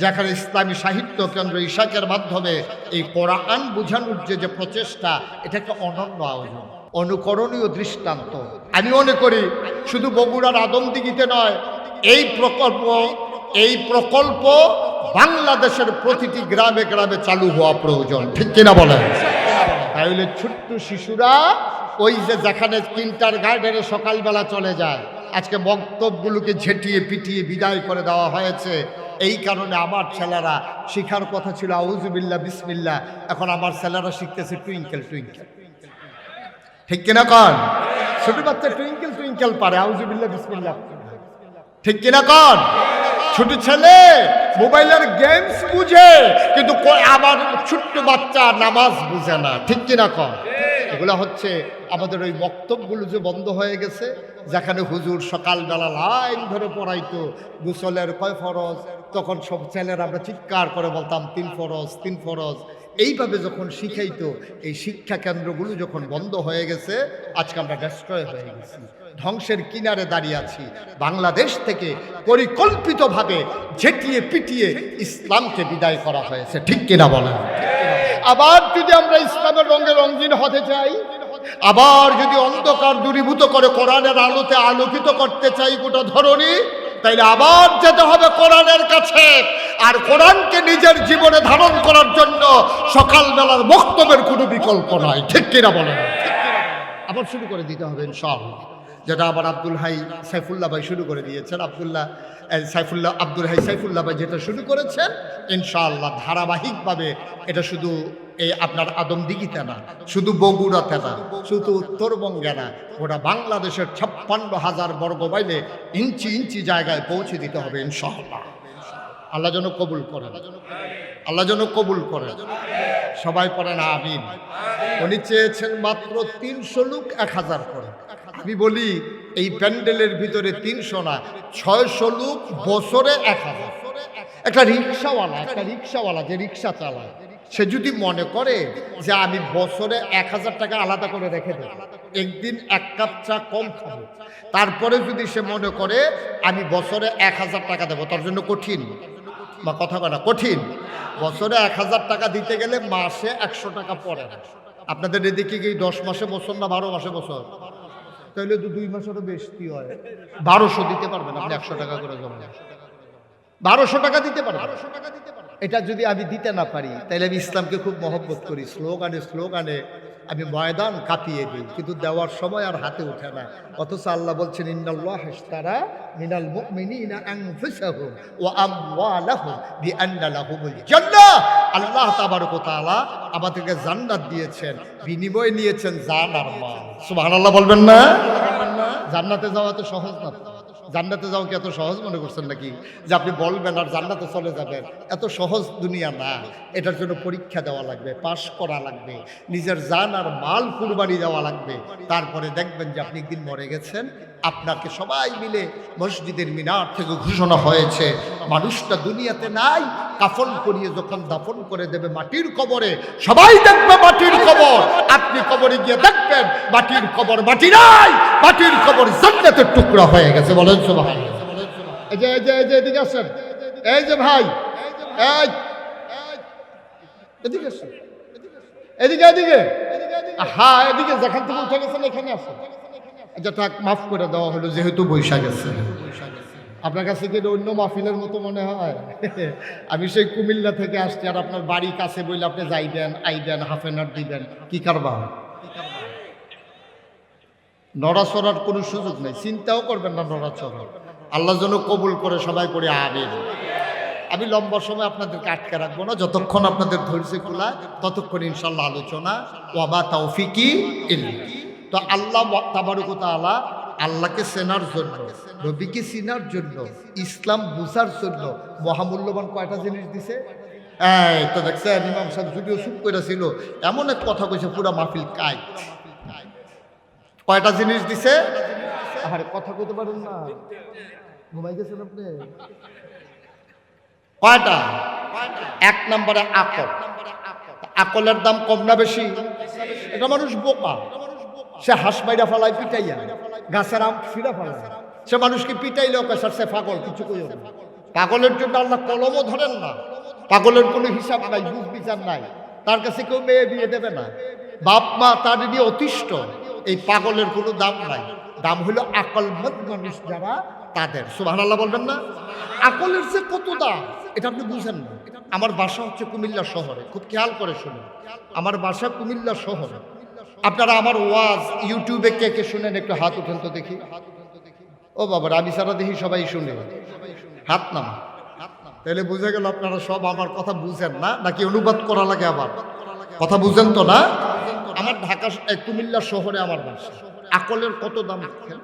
যেখানে ইসলামী সাহিত্য কেন্দ্র ইশাকের মাধ্যমে এই কোরআন বোঝানোর যে প্রচেষ্টা, এটা একটা অনন্য আয়োজন, অনুকরণীয় দৃষ্টান্ত। আমি মনে করি শুধু বগুড়ার আদমদিঘিতে নয়, এই প্রকল্প বাংলাদেশের প্রতিটি গ্রামে গ্রামে চালু হওয়া প্রয়োজন। ঠিক কিনা বলেন? তাহলে ছোট্ট শিশুরা ওই যে যেখানে কিন্টার গার্ডেনে সকালবেলা চলে যায়, আজকে বক্তব্যগুলোকে ঝেঁটিয়ে পিটিয়ে বিদায় করে দেওয়া হয়েছে। এই কারণে আমার ছেলেরা শিখার কথা ছিল আউযুবিল্লাহ বিসমিল্লাহ, এখন আমার ছেলেরা শিখতেছে টুইঙ্কেল টুইঙ্কেল। ঠিক কিনা কন? ছোট বাচ্চা টুইঙ্কেল টুইঙ্কেল পারে, আউযুবিল্লাহ বিসমিল্লাহ। ঠিক কিনা কন? ছোট ছেলে মোবাইলের গেমস বুঝে, কিন্তু আমার ছোট্ট বাচ্চা নামাজ বুঝে না। ঠিক কিনা কন? এগুলো হচ্ছে আমাদের ওই বক্তব্যগুলো যে বন্ধ হয়ে গেছে, যেখানে হুজুর সকালবেলা লাইন ধরে পড়াইতো গোসলের কয় ফরজ, তখন সব ছেলেরা আমরা চিৎকার করে বলতাম 3 ফরজ 3 ফরজ। এইভাবে যখন শিখাইতো, এই শিক্ষা কেন্দ্রগুলো যখন বন্ধ হয়ে গেছে, আজকে আমরা ডেস্ট্রয় হয়ে গেছি, ধ্বংসের কিনারে দাঁড়িয়ে আছি। বাংলাদেশ থেকে পরিকল্পিতভাবে ঝেঁটিয়ে পিটিয়ে ইসলামকে বিদায় করা হয়েছে, ঠিক কিনা বলেন? আবার যদি আমরা ইসলামের রঙে রঙিন হতে চাই, আবার যদি অন্ধকার দূরীভূত করে কোরআনের আলোতে আলোকিত করতে চাই গোটা ধরনী, তাইলে আবার যেতে হবে কোরআনের কাছে। আর কোরআনকে নিজের জীবনে ধারণ করার জন্য সকালবেলার বক্তব্যের কোনো বিকল্প নাই, ঠিক কিনা বলেন? আবার শুরু করে দিতে হবে ইনশাআল্লাহ, যেটা আবার আব্দুল হাই সাইফুল্লাহ ভাই শুরু করে দিয়েছেন। আব্দুল হাই সাইফুল্লাহ ভাই যেটা শুরু করেছেন, ইনশাআল্লাহ ধারাবাহিকভাবে এটা শুধু এই আপনার আদমদিঘিতে না, শুধু বগুড়াতে না, শুধু উত্তরবঙ্গে না, ওটা বাংলাদেশের 56,000 বর্গ মাইলে ইঞ্চি ইঞ্চি জায়গায় পৌঁছে দিতে হবে ইনশাআল্লাহ। আল্লাহ যেন কবুল করেন, আল্লাহ যেন কবুল করেন। সবাই পড়েন আমিন। উনি চেয়েছেন মাত্র 300 লোক 1000 করে। আমি বলি এই প্যান্ডেলের ভিতরে 300 না, 600 লোক বছরে 1000। একটা রিক্সাওয়ালা যে রিক্সা চালায়, সে যদি মনে করে যে আমি বছরে 1000 টাকা আলাদা করে রেখে দেব, একদিন 1 কাপ চা কম খাবো, তারপরে যদি সে মনে করে আমি বছরে 1000 টাকা দেবো, তার জন্য কঠিন বা কথা বলা কঠিন। বছরে 1000 টাকা দিতে গেলে মাসে 100 টাকা পড়ে। আপনাদের এদিকে কি 10 মাসে বছর না 12 মাসে বছর? তাহলে তো 2 মাসেরও বেশি হয়। 1200 দিতে পারবেন আপনি 100 টাকা করে জমা, 1200 টাকা দিতে পারবেন। এটা যদি আমি দিতে না পারি, তাহলে আমি ইসলামকে খুব মহব্বত করি, স্লোগানে আমি ময়দান কাঁপিয়ে দিই, কিন্তু দেওয়ার সময় আর হাতে ওঠে না। অথচ আল্লাহ বলছেন ইন্নাল্লাহ ইশতারা মিনাল মুমিনিনা আনফুসাহুম ওয়া আমওয়ালাহুম বিআন্না লাহুমুল জান্নাহ। আল্লাহ তাবারক ওয়া তাআলা আমাদেরকে জান্নাত দিয়েছেন, বিনিময়ে নিয়েছেন জান আর মাল। সুবহানাল্লাহ বলবেন না? জান্নাতে যাওয়া তো সহজ না। জান্নাতে যাওয়া কি এত সহজ মনে করছেন নাকি যে আপনি বলবেন আর জান্নাতে চলে যাবেন? এত সহজ দুনিয়া না। এটার জন্য পরীক্ষা দেওয়া লাগবে, পাশ করা লাগবে, নিজের জান আর মাল কুরবানি দেওয়া লাগবে। তারপরে দেখবেন যে আপনি একদিন মরে গেছেন, আপনাকে সবাই মিলে মসজিদের মিনার থেকে ঘোষণা হয়েছে মানুষটা দুনিয়াতে নাই। কাফন করিয়ে যখন দাফন করে দেবে মাটির কবরে, সবাই দেখবে মাটির কবর। আপনি কবরে গিয়ে দেখবেন মাটির কবর মাটি নাই, মাটির কবর জান্নাতের টুকরা হয়ে গেছে। বলেন সুবহানাল্লাহ। এই যে এদিকে আসেন, এই যে ভাই, এই এদিকে আসেন, এদিকে হ্যাঁ, এদিকে যেখান থেকে উঠে গেছেন এখানে আসেন। যেটা মাফ করে দেওয়া হলো যেহেতু বৈশাখ গেছে। আপনার কাছে কি অন্য মাহফিলের মতো মনে হয়? আমি সেই কুমিল্লা থেকে আসছি, আর আপনার বাড়ি কাছে বললে আপনি যাইবেন আইবেন, হাফ এন আওয়ার দিবেন, কি কারবার? নড়াচড়ার কোনো সুযোগ নেই, চিন্তাও করবেন না নড়াচড়া। আল্লাহ যেন কবুল করে, সবাই পড়ে আমিন। আমি লম্বা সময় আপনাদেরকে আটকে রাখবো না, যতক্ষণ আপনাদের ধৈর্য খোলা ততক্ষণ ইনশাল্লাহ আলোচনা। ওয়ামা তাওফিকি ইল্লা। তো আল্লাহ তাবারক ওয়া তাআলা আল্লাহকে চেনার জন্য, নবীকে চিনার জন্য, ইসলাম বুঝার জন্য মহামূল্যবান কয়টা জিনিস দিছে। এই তো দেখছেন ইমাম সাহেব যদিও চুপ করে ছিল, এমন এক কথা কইছে পুরা মাহফিল কাইট। কয়টা জিনিস দিছে? আরে কথা কইতে পারেন না, ঘুমাই গেছেন আপনি? কয়টা? 1 নম্বরে আকল। আকলের দাম কম না বেশি? এটা মানুষ বোকা, সে হাঁস মাইরা ফেলায় পিটাইয়া, গাছের আম ছিঁড়া ফেলায়, সে মানুষকে পিটাইলেও কেসার সে পাগল, কিছু কইও না। পাগলের জন্য আল্লাহ কলমও ধরেন না। পাগলের কোনো হিসাব নাই, বুঝ বিচার নাই, তার কাছে কেউ মেয়ে বিয়ে দেবে না, বাপ মা তার নিয়ে অতিষ্ঠ। এই পাগলের কোনো দাম নাই, দাম হলো আকলমত মানুষ যারা, তাদের। সুবহানাল্লাহ বলবেন না? আকলের যে কত দাম এটা আপনি বুঝেন না। আমার বাসা হচ্ছে কুমিল্লা শহরে, খুব খেয়াল করে শুনুন, আমার বাসা কুমিল্লা শহরে। আপনারা আমার ওয়াজ ইউটিউবে কে কে শুনেন একটু হাত উঠেন তো দেখি। ও বাবা, আমি সারা দেখি সবাই শুনে, হাত নামা। তাহলে বুঝে গেল আপনারা সব আমার কথা বুঝেন না, নাকি অনুবাদ করা লাগে? আবার কথা বুঝেন তো না? আমার ঢাকা কুমিল্লা শহরে আমার বাসা। আকলের কত দাম দেখেন।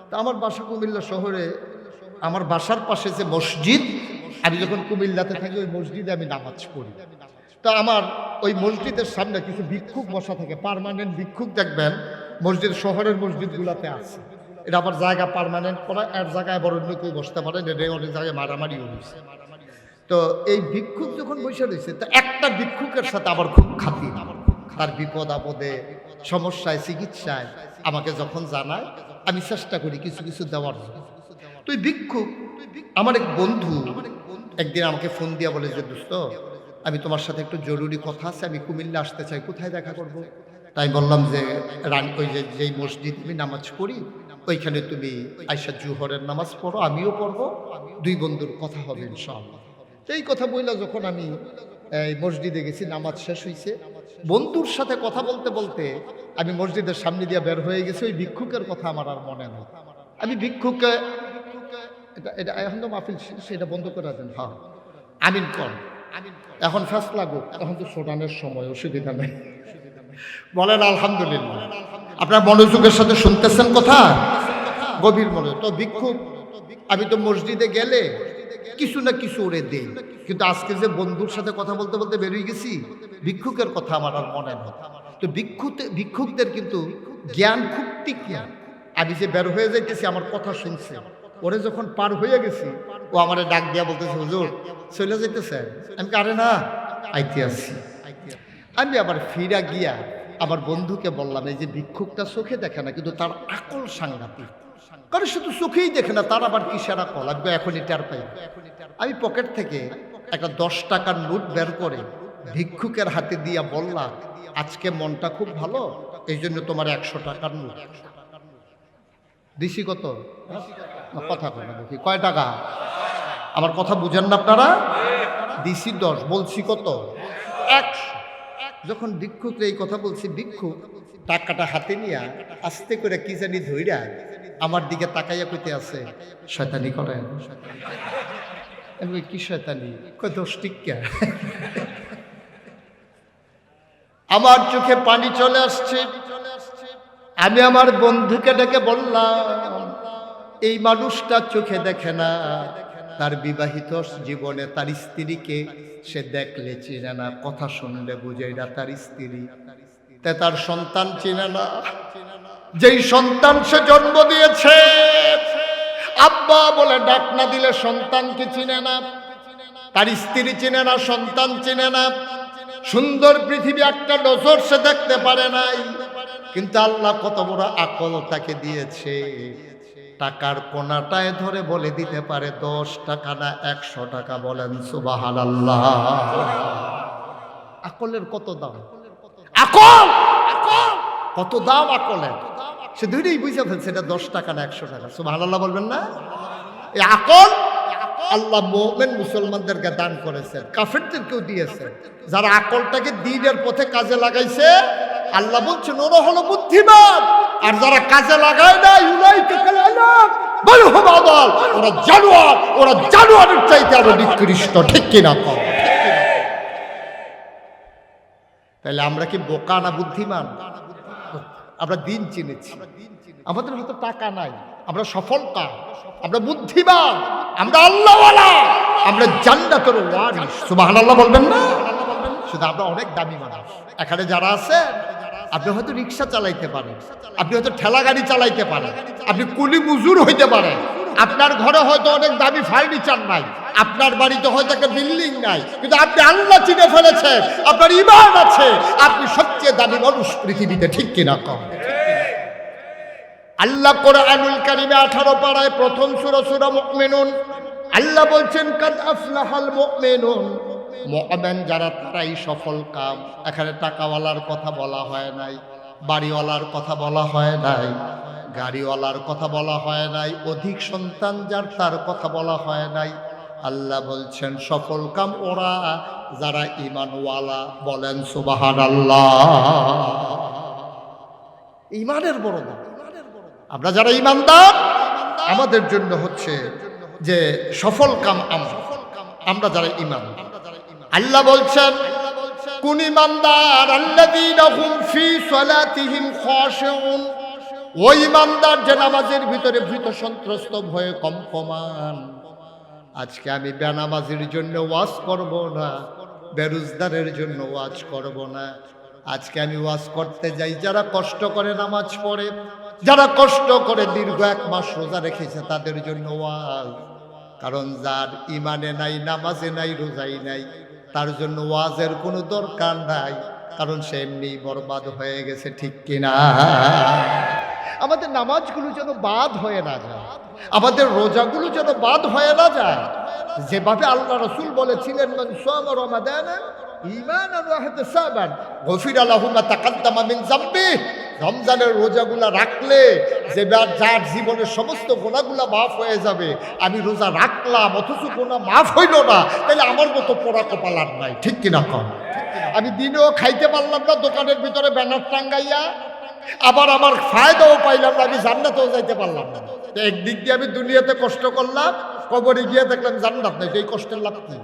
তা আমার বাসা কুমিল্লা শহরে, আমার বাসার পাশে যে মসজিদ, আমি যখন কুমিল্লাতে থাকি ওই মসজিদে আমি নামাজ পড়ি। তা আমার ওই মসজিদের সামনে কিছু ভিক্ষুক বসা থাকে, পার্মানেন্ট ভিক্ষুক দেখবেন মসজিদ, শহরের মসজিদগুলোতে আছে। এটা আবার জায়গা পার্মানেন্ট করা, এর জায়গায় বড় অন্য কেউ বসতে পারে, এটা অনেক জায়গায় মারামারিও হয়েছে। তো এই ভিক্ষুক যখন বসে রয়েছে, তো একটা ভিক্ষুকের সাথে আবার খুব খাতির, তার বিপদ আপদে সমস্যায় চিকিৎসায় আমাকে যখন জানায়, আমি চেষ্টা করি কিছু কিছু দেওয়ার জন্য। তো এই ভিক্ষুক আমার এক বন্ধু একদিন আমাকে ফোন দিয়া বলে যে, দোস্ত আমি তোমার সাথে একটু জরুরি কথা আছে, আমি কুমিল্লা আসতে চাই, কোথায় দেখা করব? তাই বললাম যে ওই যেই মসজিদ আমি নামাজ পড়ি ওইখানে তুমি আয়সা জুহরের নামাজ পড়ো, আমিও পড়বো, দুই বন্ধুর কথা হবে ইনশাআল্লাহ। এই কথা বললা যখন আমি এই মসজিদে গেছি, নামাজ শেষ হয়েছে, বন্ধুর সাথে কথা বলতে বলতে আমি মসজিদের সামনে দিয়ে বের হয়ে গেছি। ওই ভিক্ষুকের কথা আমার আর মনে নেই। আমি ভিক্ষুককে এটা এখন তো মাহফিল সেটা বন্ধ করে দেন, হ্যাঁ আমিন কর, এখন ফার্স্ট লাগুক, এখন তো শোনানোর সময়, অসুবিধা নেই, বলেন আলহামদুলিল্লাহ। আপনার মনোযোগের সাথে শুনতেছেন কথা, গভীর মনে। তো ভিক্ষুক, আমি তো মসজিদে গেলে কিছু না কিছু ওরে দেই, কিন্তু আজকে যে বন্ধুর সাথে কথা বলতে বলতে বেরিয়ে গেছি, ভিক্ষুকের কথা আমার আর মনে নেই। তো ভিক্ষুকদের কিন্তু জ্ঞান খুব তীক্ষ্ণ। আমি যে বের হয়ে যাইতেছি, আমার কথা শুনছে, ওরে যখন পার হয়ে গেছি, ও আমারে ডাক দিয়া বলতেছে, হুজুর চলে যাইতেছে? আমি আরে না, আইতে আসছি। আমি আবার ফিরা গিয়া আমার বন্ধুকে বললাম, এই যে ভিক্ষুকটা চোখে দেখে না, কিন্তু তার আকল সাংঘাতিক। কারণ শুধু চোখেই দেখে না, তার আবার কিসের আকল, আমি এখনই টের পাই। আমি পকেট থেকে একটা 10 টাকার নোট বের করে ভিক্ষুকের হাতে দিয়া বললাম, আজকে মনটা খুব ভালো, এই জন্য তোমার 100 টাকার নোট দিছি। কত কথা কয় না দেখি, কয় টাকা? আমার কথা বুঝেন না আপনারা? দিছি 10, বলছি কত? 100। যখন ভিক্ষুকরে এই কথা বলছি, ভিক্ষুক টাকাটা হাতে নিয়া আস্তে করে কি জানি ধইরা আমার দিকে তাকাইয়া কইতে আছে, শয়তানি করেন? কি শয়তানি? কয় 10 টিকা। আমার চোখে পানি চলে আসছে। আমি আমার বন্ধুকে ডেকে বললাম, এই মানুষটা চোখে দেখে না, তার বিবাহিত জীবনে তার স্ত্রীকে সে দেখলে চিনে না, কথা শুনলে বুঝে এটা তার স্ত্রী, তার সন্তান চিনে না, যেই সন্তান সে জন্ম দিয়েছে আব্বা বলে ডাক না দিলে সন্তানকে চিনে না, তার স্ত্রী চিনে না, সন্তান চিনে না, সুন্দর পৃথিবী একটা নজর সে দেখতে পারে নাই। কিন্তু আল্লাহ কত বড় আকল তাকে দিয়েছে, টাকার কোনাটায় ধরে বলে দিতে পারে 10 টাকা না 100 টাকা। বলেন সুবহানাল্লাহ। আকলের কত দাম! আকল কত দাম আকলের! সে দুইটাই বুঝে ফেলছে, এটা 10 টাকা না 100 টাকা। সুবহানাল্লাহ বলবেন না? এই আকল আল্লাহ মুমিন মুসলমানদেরকে দান করেছেন, কাফেরদেরকেও দিয়েছেন। যারা আকলটাকে দ্বীনের পথে কাজে লাগাইছে, আল্লাহ বলছেন ওরা হলো বুদ্ধিমান। আর যারা কাজে লাগায় না, ইউলাইকা কাল আনাম বাল হুম আদাল, ওরা জানোয়ার, ওরা জানোয়ারের চাইতে আরো নিকৃষ্ট। ঠিক কিনা কও? তাহলে আমরা কি বোকা না বুদ্ধিমান? আমরা দিন চিনেছি, আমাদের হয়তো টাকা নাই, আমরা সফলতা, আমরা বুদ্ধিমান, আমরা আল্লাহওয়ালা, আমরা জান্নাতের ওয়ারিস। সুবহানাল্লাহ বলবেন না? শুধু আমরা অনেক দামি মানুষ। এখানে যারা আছে, আপনি হয়তো রিক্সা চালাইতে পারেন, আপনি হয়তো ঠেলা গাড়ি চালাইতে পারেন, আপনি কুলি মজুর হইতে পারেন, আপনার ঘরে হয়তো অনেক দামি ফার্নিচার নাই, আপনার বাড়িতে হয়তো একটা বিল্ডিং নাই, কিন্তু আপনি আল্লাহ চিনে ফেলেছেন, আপনার ঈমান আছে, আপনি সবচেয়ে দামি মানুষ পৃথিবীতে। ঠিক কিনা কম? আল্লাহ কোরআনুল কারীমে 18 পারায় প্রথম সূরা সূরা মুমিনুন, আল্লাহ বলছেন কাদ আফলাহাল মুমিনুন, মুমিন যারা তারাই সফল কাম। এখানে টাকাওয়ালার কথা বলা হয় নাই, বাড়িওয়ালার কথা বলা হয় নাই, গাড়িওয়ালার কথা বলা হয় নাই, অধিক সন্তান যার তার কথা বলা হয় নাই। আল্লাহ বলছেন সফল কাম ওরা যারা ঈমানওয়ালা। বলেন সুবহানাল্লাহ। ঈমানের বড় দাম। আমরা যারা ঈমানদার, আমাদের জন্য হচ্ছে যে সফল কাম আমরা যারা ঈমান। আল্লাহ বলছেন কোন ঈমানদার আল্লাযীনা হুম ফি সালাতিহিম খাশিউন, ওই ঈমানদার যে নামাজের ভিতরে ভীত সন্ত্রস্ত ভয়ে কম্পমান। আজকে আমি বেনামাজির জন্য ওয়াজ করব না, বেরোজগারের জন্য ওয়াজ করব না। আজকে আমি ওয়াজ করতে যাই যারা কষ্ট করে নামাজ পড়ে, যারা কষ্ট করে দীর্ঘ 1 মাস রোজা রেখেছে তাদের জন্য ওয়াজ। কারণ যার ইমানে নাই, নামাজে নাই, রোজাই নাই, তার জন্য ওয়াজের কোনো দরকার নাই, কারণ সে এমনি বরবাদ হয়ে গেছে। ঠিক কিনা? আমাদের নামাজগুলো যেন বাদ হয়ে না যায়, আমাদের রোজাগুলো যেন বাদ হয়ে না যায়। যেভাবে আল্লাহ রাসূল বলেছিলেন, মান সামা রমাদান ঈমানান ওয়া ইহতিসাবান গফিরা লাহু মা তাকাদ্দামা মিন যামবি। রমজানের রোজাগুলা রাখলে যে যার জীবনের সমস্ত গুনাহগুলা মাফ হয়ে যাবে। আমি রোজা রাখলাম অথচ গুনাহ মাফ হইল না, তাহলে আমার মতো পোড়া কপাল আর নাই। ঠিক কিনা কম? আমি দিনেও খাইতে পারলাম না দোকানের ভিতরে ব্যানার টাঙ্গাইয়া, আবার আমার ফায়দাও পাইলাম না, আমি জান্নাতেও যাইতে পারলাম না। একদিক দিয়ে আমি দুনিয়াতে কষ্ট করলাম, কবরে গিয়ে দেখলাম জান্নাত নাই, এই কষ্টের লাভ কি?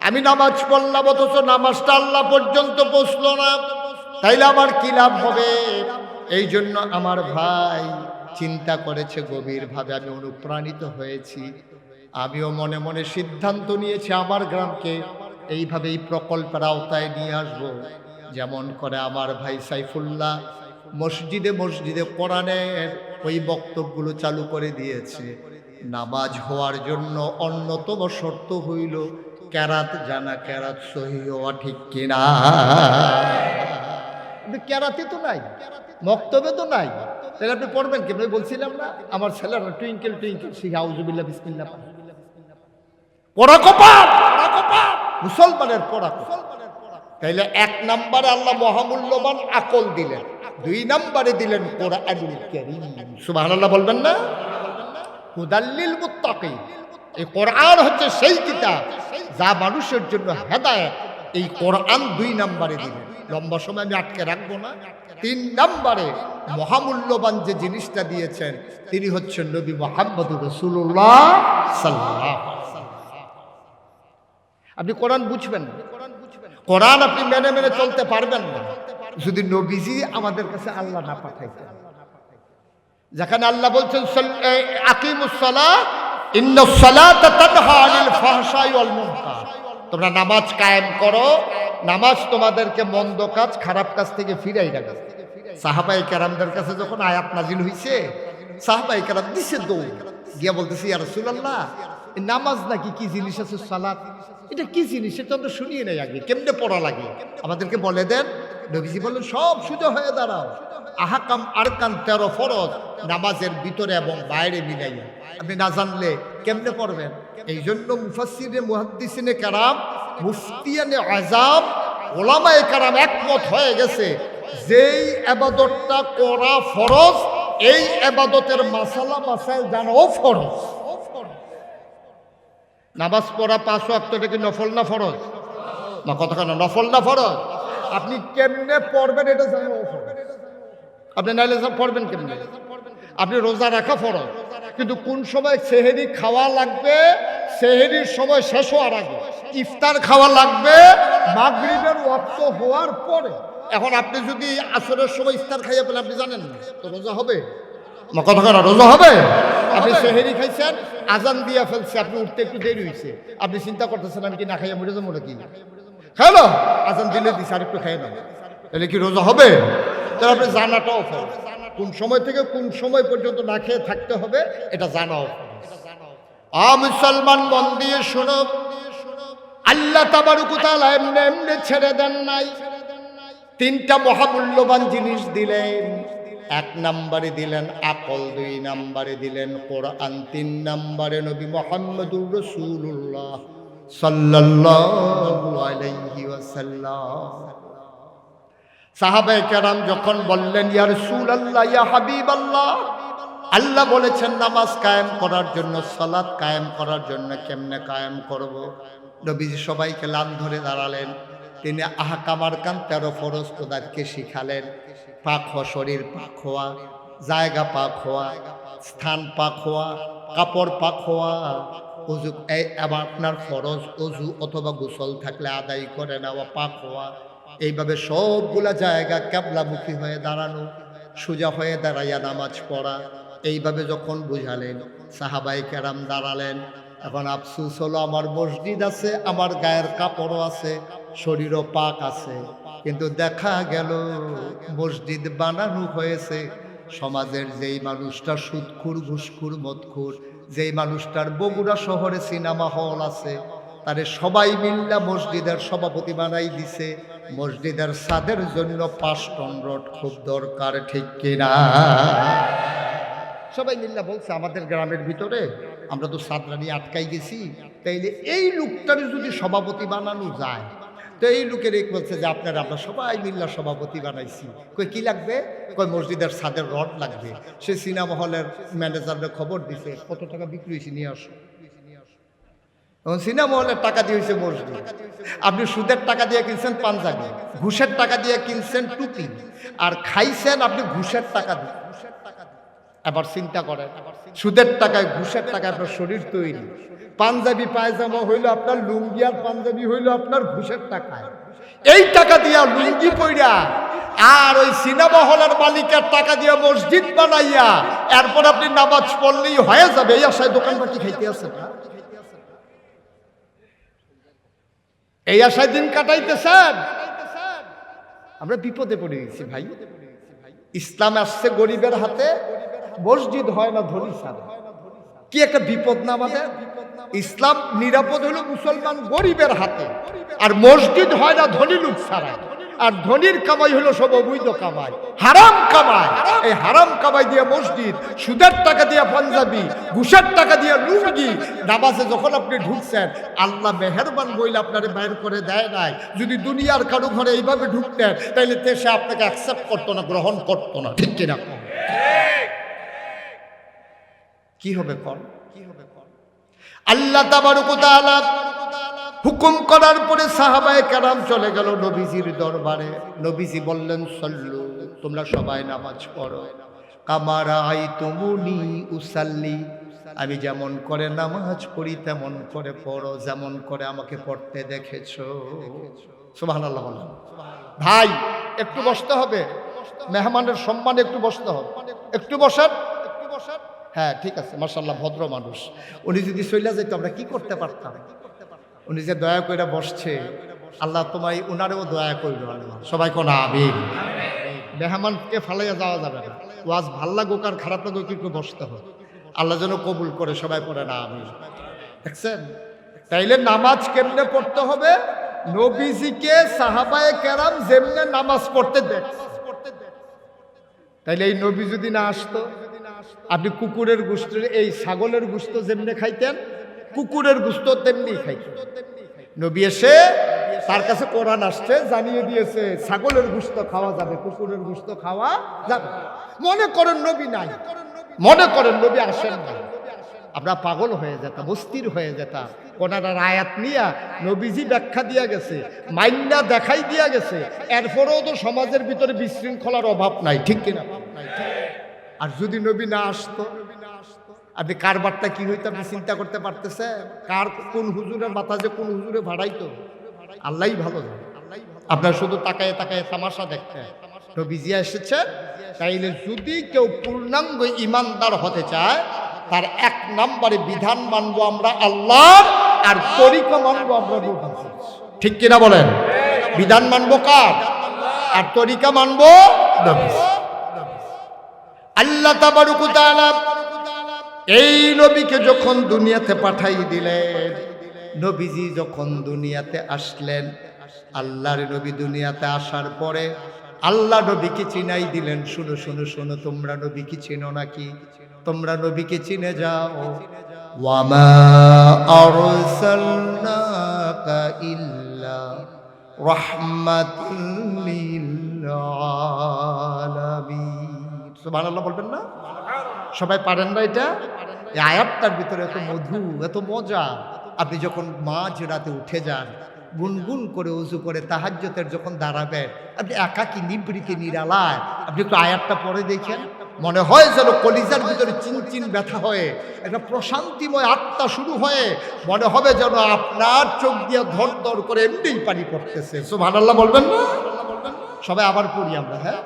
আমি নামাজ পড়লাম অথচ নামাজটা আল্লাহ পর্যন্ত পৌঁছলো না, তাইলে আমার কি লাভ হবে? এই জন্য আমার ভাই চিন্তা করেছে গভীরভাবে, আমি অনুপ্রাণিত হয়েছি। আমিও মনে মনে সিদ্ধান্ত নিয়েছি আমার গ্রামকে এইভাবে এই প্রকল্পের আওতায় নিয়ে আসবো। যেমন করে আমার ভাই সাইফুল্লাহ মসজিদে মসজিদে কোরআনের ওই বক্তব্যগুলো চালু করে দিয়েছে। নামাজ হওয়ার জন্য অন্যতম শর্ত হইল কেরাত জানা, কেরাত সহি হওয়া। ঠিক কিনা? কেরাতে তো নাই, মক্তবে তো নাই, তাহলে আপনি পড়বেন কেমন? বলছিলাম না আমার ছেলেরা টুইঙ্কেল টুইঙ্কেল শিখে আউযুবিল্লাহ বিসমিল্লাহ পড়া কপাল, মুসলমানের পড়া কপাল। তাইলে 1 নম্বরে আল্লাহ মহামূল্যবান আকল দিলেন, 2 নম্বরে দিলেন কোরআনুল কারীম। সুবহানাল্লাহ বলবেন না? হুদাল্লিল মুত্তাকিন। এই কোরআন হচ্ছে সেই কিতাব যা মানুষের জন্য হেদায়েত। এই কোরআন 2 নম্বরে দিলেন। লম্বা সময় আমি আটকে রাখবো না। 3 নম্বরে মহামূল্যবান যে জিনিসটা দিয়েছেন তিনি হচ্ছেন নবী মুহাম্মদুর রাসূলুল্লাহ সাল্লাল্লাহু আলাইহি ওয়াসাল্লাম। আপনি কোরআন বুঝবেন না, কোরআন আপনি মেনে মেনে চলতে পারবেন না যদি নবীজি আমাদের কাছে আল্লাহ না পাঠাইতেন। যেখানে আল্লাহ বলছেন আকিমুস সালাত ইন্নাস সালাতা তানহা আনিল ফাহশাই ওয়াল মুনকার, তোমরা নামাজ কায়েম করো, নামাজ তোমাদেরকে মন্দ কাজ খারাপ কাজ থেকে ফিরাই রাখে। সাহাবায়ে কেরামদের কাছে যখন আয়াত নাজিল হইছে, সাহাবায়ে কেরাম দিছে দৌড় গিয়া বলতেছে, ইয়া রাসূলুল্লাহ নামাজ নাকি কি জিনিস আছে, সালাত এটা কি জিনিস, এটা আমরা শুনিয়ে নাই আগে, কেমনে পড়া লাগে আমাদেরকে বলে দেন। নবীজি বললেন, সব সোজা হয়ে দাঁড়াও, আহকাম আরকান 13 ফরজ নামাজের ভিতরে এবং বাইরে মিলাইয়া, আপনি না জানলে কেমনে পড়বেন? এই জন্য মুফাসসিরে মুহাদ্দিসিনে কেরাম, মুফতিয়ানে আযাম, ওলামায়ে কেরাম একমত হয়ে গেছে যেই ইবাদতটা করা ফরজ, এই ইবাদতের মাসালা মাসাইল জানাও ফরজ। নামাজ পড়া 5 ওয়াক্ত কি নফল না ফরজ? না কথা কেন, নফল না ফরজ? আপনি কেমনে পড়বেন এটা জানো ফরজ। আপনি নাইলে সব পড়বেন কেমনে? আপনি রোজা রাখা ফরজ, কিন্তু কোন সময় সেহেরি খাওয়া লাগবে, সেহেরির সময় শেষ হওয়ার আগে। ইফতার খাওয়া লাগবে মাগরিবের ওয়াক্ত হওয়ার পরে। এখন আপনি যদি আসরের সময় ইফতার খাইয়া পেলে আপনি জানেন না, তো রোজা হবে না কথা কেন? রোজা হবে? আপনি সেহেরি খাইছেন, আজান দিয়া ফেলছে, আপনি উঠতে একটু দেরি হয়েছে, আপনি চিন্তা করতেছেন আমি কি না খাইয়া মরে যাবো নাকি? খেলো আজান দিলে দিছে আর একটু খাই না, তাহলে কি রোজা হবে? তাহলে আপনি জানাটাও ফরজ, কোন সময় থেকে কোন সময় পর্যন্ত না খেয়ে থাকতে হবে এটা জানাও ফরজ। মুসলমান মন দিয়ে শোনো, আল্লাহ তাবারক ওয়া তাআলা এমনি এমনি ছেড়ে দেন নাই। 3টা মহামূল্যবান জিনিস দিলেন। 1 নম্বরে দিলেন আকল, 2 নম্বরে দিলেন কোরআন, 3 নম্বরে নবী মুহাম্মদুর রাসূলুল্লাহ সাল্লাল্লাহু আলাইহি ওয়াসাল্লাম। সাহাবায়ে কেরাম যখন বললেন, ইয়া রাসূলুল্লাহ, ইয়া হাবিবাল্লাহ, আল্লাহ বলেছেন নামাজ কায়েম করার জন্য, সালাত কায়েম করার জন্য, কেমনে কায়েম করব? নবীজি সবাইকে লান ধরে দাঁড়ালেন। তিনি আহকাম আরকান 13 ফরজ তাদেরকে শিখালেন। পাক হওয়া, শরীর পাক হওয়া, জায়গা পাক হওয়া, স্থান পাক হওয়া, কাপড় পাক হওয়া, অজু আবার আপনার ফরজ অজু অথবা গোসল থাকলে আদায় করে নেওয়া, পাক হওয়া, এইভাবে সবগুলা জায়গা কিবলামুখী হয়ে দাঁড়ানো, সোজা হয়ে দাঁড়াইয়া নামাজ পড়া, এইভাবে যখন বুঝালেন সাহাবায়ে কেরাম দাঁড়ালেন। এখন আফসোস হলো, আমার মসজিদ আছে, আমার গায়ের কাপড়ও আছে, শরীরও পাক আছে, কিন্তু দেখা গেল মসজিদ বানানো হয়েছে সমাজের যেই মানুষটা সুদখোর ঘুষখোর মদখোর, যেই মানুষটার বগুড়া শহরে সিনেমা হল আছে, তারে সবাই মিল্লা মসজিদের সভাপতি বানাই দিছে। মসজিদের ছাদের জন্য 5 টন রড খুব দরকার, ঠিক কিনা? সবাই মিল্লা বলছে আমাদের গ্রামের ভিতরে আমরা তো ছাদরানি আটকাই গেছি, তাইলে এই লোকটার যদি সভাপতি বানানো যায়, তো এই লোকের এক বলছে যে আমরা সবাই মিল্লা সভাপতি বানাইছি। কই কি লাগবে? কই মসজিদের ছাদের রড লাগবে। সে সিনেমা হলের ম্যানেজারকে খবর দিছে, কত টাকা বিক্রি হয়েছে নিয়ে আসো। এখন সিনেমা হলের টাকা দিয়ে হয়েছে মসজিদ। আপনি সুদের টাকা দিয়ে কিনছেন পাঞ্জাবি, ঘুষের টাকা দিয়ে কিনছেন টুপি, আর খাইছেন আপনি ঘুষের টাকা দিয়ে। এবার চিন্তা করেন, সুদের টাকায় ঘুষের টাকায় আপনার শরীর তৈরি, পাঞ্জাবি পায়জামা হইল আপনার, লুঙ্গি আর পাঞ্জাবি হইল আপনার ঘুষের টাকায়। এই টাকা দিয়া লুঙ্গি পইরা আর ওই সিনেমা হলের মালিকের টাকা দিয়ে মসজিদ বানাইয়া এরপর আপনি নামাজ পড়লেই হয়ে যাবে, এই আশায় দোকানপাটি খাইতে আছে না? এই আশায় দিন কাটাইতেছেন। আমরা বিপদে পড়ে গেছি ভাই। ইসলাম আসছে গরিবের হাতে, মসজিদ হয় না ধনী ছাড়া। কি একটা বিপদ না আমাদের? ইসলাম নিরাপদ হলো মুসলমান গরিবের হাতে, আর মসজিদ হয় না ধনী লোক ছাড়া। আর ধনীর কামাই হলো সব অবৈধ কামাই, হারাম কামাই। এই হারাম কামাই দিয়ে মসজিদ, সুদের টাকা দিয়ে পাঞ্জাবি, ঘুষের টাকা দিয়ে লুঙ্গি। নামাজে যখন আপনি ঢুকছেন, আল্লাহ মেহেরবান বইলে আপনারে বাইর করে দেয় নাই। যদি দুনিয়ার কারো ঘরে এইভাবে ঢুকতেন, তাইলে সে আপনাকে অ্যাকসেপ্ট করতো না, গ্রহণ করতো না, ঠিক কিনা? কি হবে কর? আল্লাহ তাবারক ওয়া তাআলা হুকুম করার পরে সাহাবায়ে কেরাম চলে গেল নবীজির দরবারে। নবীজি বললেন, সল্লু, তোমরা সবাই নামাজ পড়ো, কামা রাআইতুমুনি উসাল্লি, আমি যেমন করে নামাজ পড়ি তেমন করে পড়ো, যেমন করে আমাকে পড়তে দেখেছো। সুবহানাল্লাহ বলেন। ভাই একটু বসতে হবে, মেহমানের সম্মানে একটু বসতে হবে। একটু বসার, হ্যাঁ ঠিক আছে, মাশাআল্লাহ ভদ্র মানুষ। উনি যদি চলে যেত আমরা কি করতে পারতাম? উনি যে দয়া করে বসছে, আল্লাহ তোমায় উনারেও দয়া করল। সবাই কোন আমিন। মেহমানকে ফালাইয়া যাওয়া যাবে না। ওয়াজ ভাল লাগুক আর খারাপ লাগুক একটু বসতে হবে, আল্লাহ যেন কবুল করে। সবাই পড়ে না আমিন। দেখছেন? তাইলে নামাজ কেমনে পড়তে হবে? নবীজিকে সাহাবায়ে কেরাম যেমনে নামাজ পড়তে দেখছে। তাইলে এই নবী যদি না আসতো, আপনি কুকুরের গোশত, এই ছাগলের গোশত যেমনি খাইতেন, কুকুরের গোশত তেমনি খাইতেন। নবী এসে তার কাছে কোরআন আসছে, জানিয়ে দিয়েছে ছাগলের গোশত খাওয়া যাবে, কুকুরের গোশত খাওয়া যাবে। মনে করেন নবী নাই, মনে করেন নবী আসেন না, আমরা পাগল হয়ে যেতাম, অস্থির হয়ে যেতাম। কোরআনের আয়াত নিয়ে নবীজি ব্যাখ্যা দিয়া গেছে, মাইন্না দেখাই দিয়া গেছে, এরপরেও তো সমাজের ভিতরে বিশৃঙ্খলার অভাব নাই, ঠিক কিনা? আর যদি নবী না আসতো, আপনি কারবারটা কি হইতো আপনি চিন্তা করতে পারতেছেন? কার কোন হুজুরের মাথা যে কোন হুজুরে ভাড়াইতো আল্লাহই ভালো জানে। আপনার শুধু তাকায় তাকায় তামাশা দেখতে। নবীজি এসেছে, তাইলে যদি কেউ পূর্ণাঙ্গ ইমানদার হতে চায়, তার 1 নম্বরে বিধান মানবো আমরা আল্লাহর, আর তরিকা মানবো আমরা নবীজির। ঠিক কিনা বলেন? বিধান মানবো কার? আর তরিকা মানবো নবীজির। আল্লাহ তাবারক ওয়া তাআলা এই নবীকে যখন দুনিয়াতে পাঠাই দিলেন, নবীজি যখন দুনিয়াতে আসলেন, আল্লাহর নবী দুনিয়াতে আসার পরে আল্লাহ নবীকে চিনাই দিলেন। শুনো শুনো শুনো, তোমরা নবীকে চিনো নাকি? তোমরা নবীকে চিনে যাও। ওয়ামা আরসালনাকা ইল্লা রাহমাতাল লিল আলামিন। সুবহানাল্লাহ বলবেন না? সবাই পারেন না এটা? এই আয়াতটার ভিতরে এত মধু, এত মজা। আপনি যখন মাঝ রাতে উঠে যান, গুনগুন করে উজু করে তাহাজ্জুদের যখন দাঁড়াবেন, আপনি একাকী নিবৃকে নিরালায় আপনি একটু আয়াতটা পড়ে দেখেন, মনে হয় যেন কলিজার ভিতরে চিনচিন ব্যথা হয়ে একটা প্রশান্তিময় আত্মা শুরু হয়ে, মনে হবে যেন আপনার চোখ দিয়ে ধর ধর করে এমনিই পানি পড়তেছে। সুবহানাল্লাহ বলবেন না? সবাই আবার পড়ি আমরা, হ্যাঁ।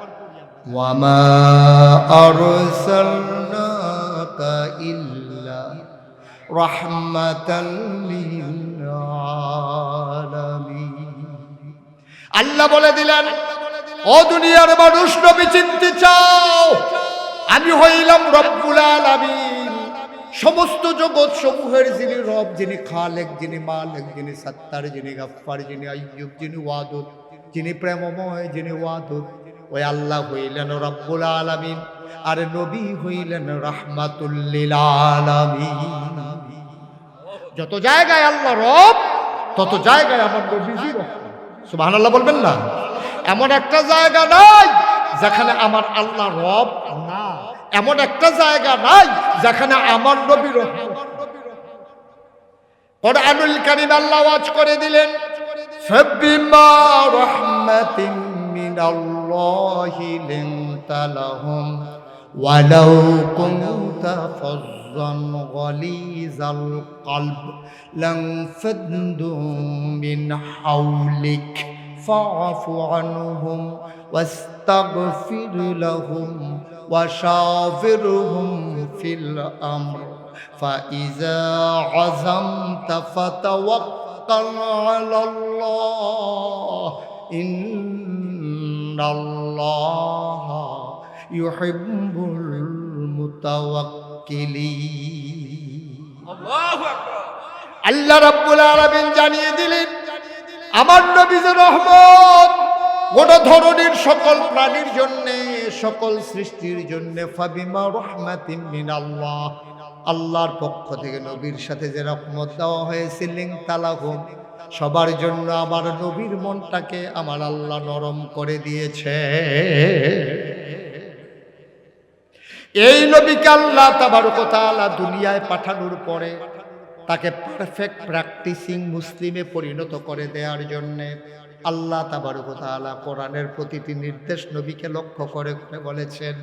ওয়ামা আরসালনাকা ইল্লা রাহমাতাল লিল আলামিন। আল্লাহ বলে দিলেন, ও দুনিয়ার মানুষ, নবী চিনতে চাও, আমি হইলাম রব্বুল আলামিন, সমস্ত জগৎ সমূহের যিনি রব, যিনি খালেক, যিনি মালিক, যিনি সত্তার, যিনি গফফার, যিনি আইয়ুব, যিনি ওয়াদুদ, যিনি প্রেমময়, যিনি ওয়াদুদ, ওই আল্লাহ হইলেন রব্বুল আলামিন। আর নবী হইলেন রাহমাতুল লিল আলামিন। যত জায়গায় আল্লাহ রব, তত জায়গায় আমার নবীজি রহমত। সুবহানাল্লাহ বলবেন না? এমন একটা জায়গা নাই যেখানে আমার আল্লাহ রব না, এমন একটা জায়গা নাই যেখানে আমার নবী রহমত। কুরআনুল কারীম আল্লাহ ওয়াজ করে দিলেন, ফাবিমা রাহমাতিন মিনাল্লাহি লিনতা লাহুম ওয়ালাউ কুনতা ফাজ্জান গালিজাল কলব লানফাদু মিন হাওলিক ফাআফু আনহুম ওয়াস্তাগফির লাহুম ওয়াশাবিরহুম ফিল আমর ফাইযা আযামতা ফাতাওয়াক্কাল আলাল্লাহ ইন্নাল্লাহা ইউহিব্বুল মুতাওয়াক্কিলিন। আল্লাহু আকবার। আল্লাহ রাব্বুল আলামিন জানিয়ে দিলেন আমার নবীর রহমত গোটা ধরনের সকল প্রাণীর জন্য, সকল সৃষ্টির জন্য। ফাবিমা রাহমাতিন মিনাল্লাহ, আল্লাহর পক্ষ থেকে নবীর সাথে যে রহমত দেওয়া হয়েছে, লিনতা লাহুম, সবার জন্য আমার নবীর মনটাকে আমার আল্লাহ নরম করে দিয়েছে। এই নবীকে আল্লাহ তাবারক ওয়া তাআলা দুনিয়ায় পাঠানোর পরে তাকে পারফেক্ট প্র্যাকটিসিং মুসলিমে পরিণত করে দেওয়ার জন্যে আল্লাহ তাবারক ওয়া তাআলা কোরআনের প্রতিটি নির্দেশ নবীকে লক্ষ্য করে বলেছেন।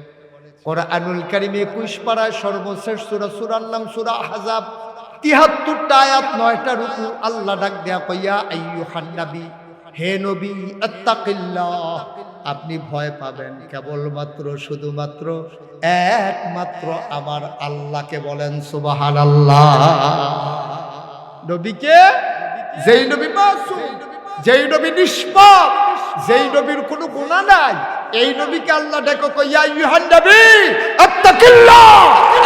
কোরআনুল কারীমে 21 পারায় সর্বশেষ সূরা, সূরার নাম সূরা আহজাব, 73টা আয়াত, 9টা রুকু। আল্লাহ ডাক দেয়া কইয়া আইয়ুহান নবী, হে নবী, আত্তাকিল্লাহ, আপনি ভয় পাবেন কেবলমাত্র শুধুমাত্র একমাত্র আমার আল্লাহকে। বলেন সুবহানাল্লাহ। নবীকে, যেই নবী মাসুম, যেই নবী নিষ্পাপ, যেই নবীর কোনো গুনাহ নাই, এই নবীকে আল্লাহ ডাকে কইয়া আইয়ুহান নবী আত্তাকিল্লাহ,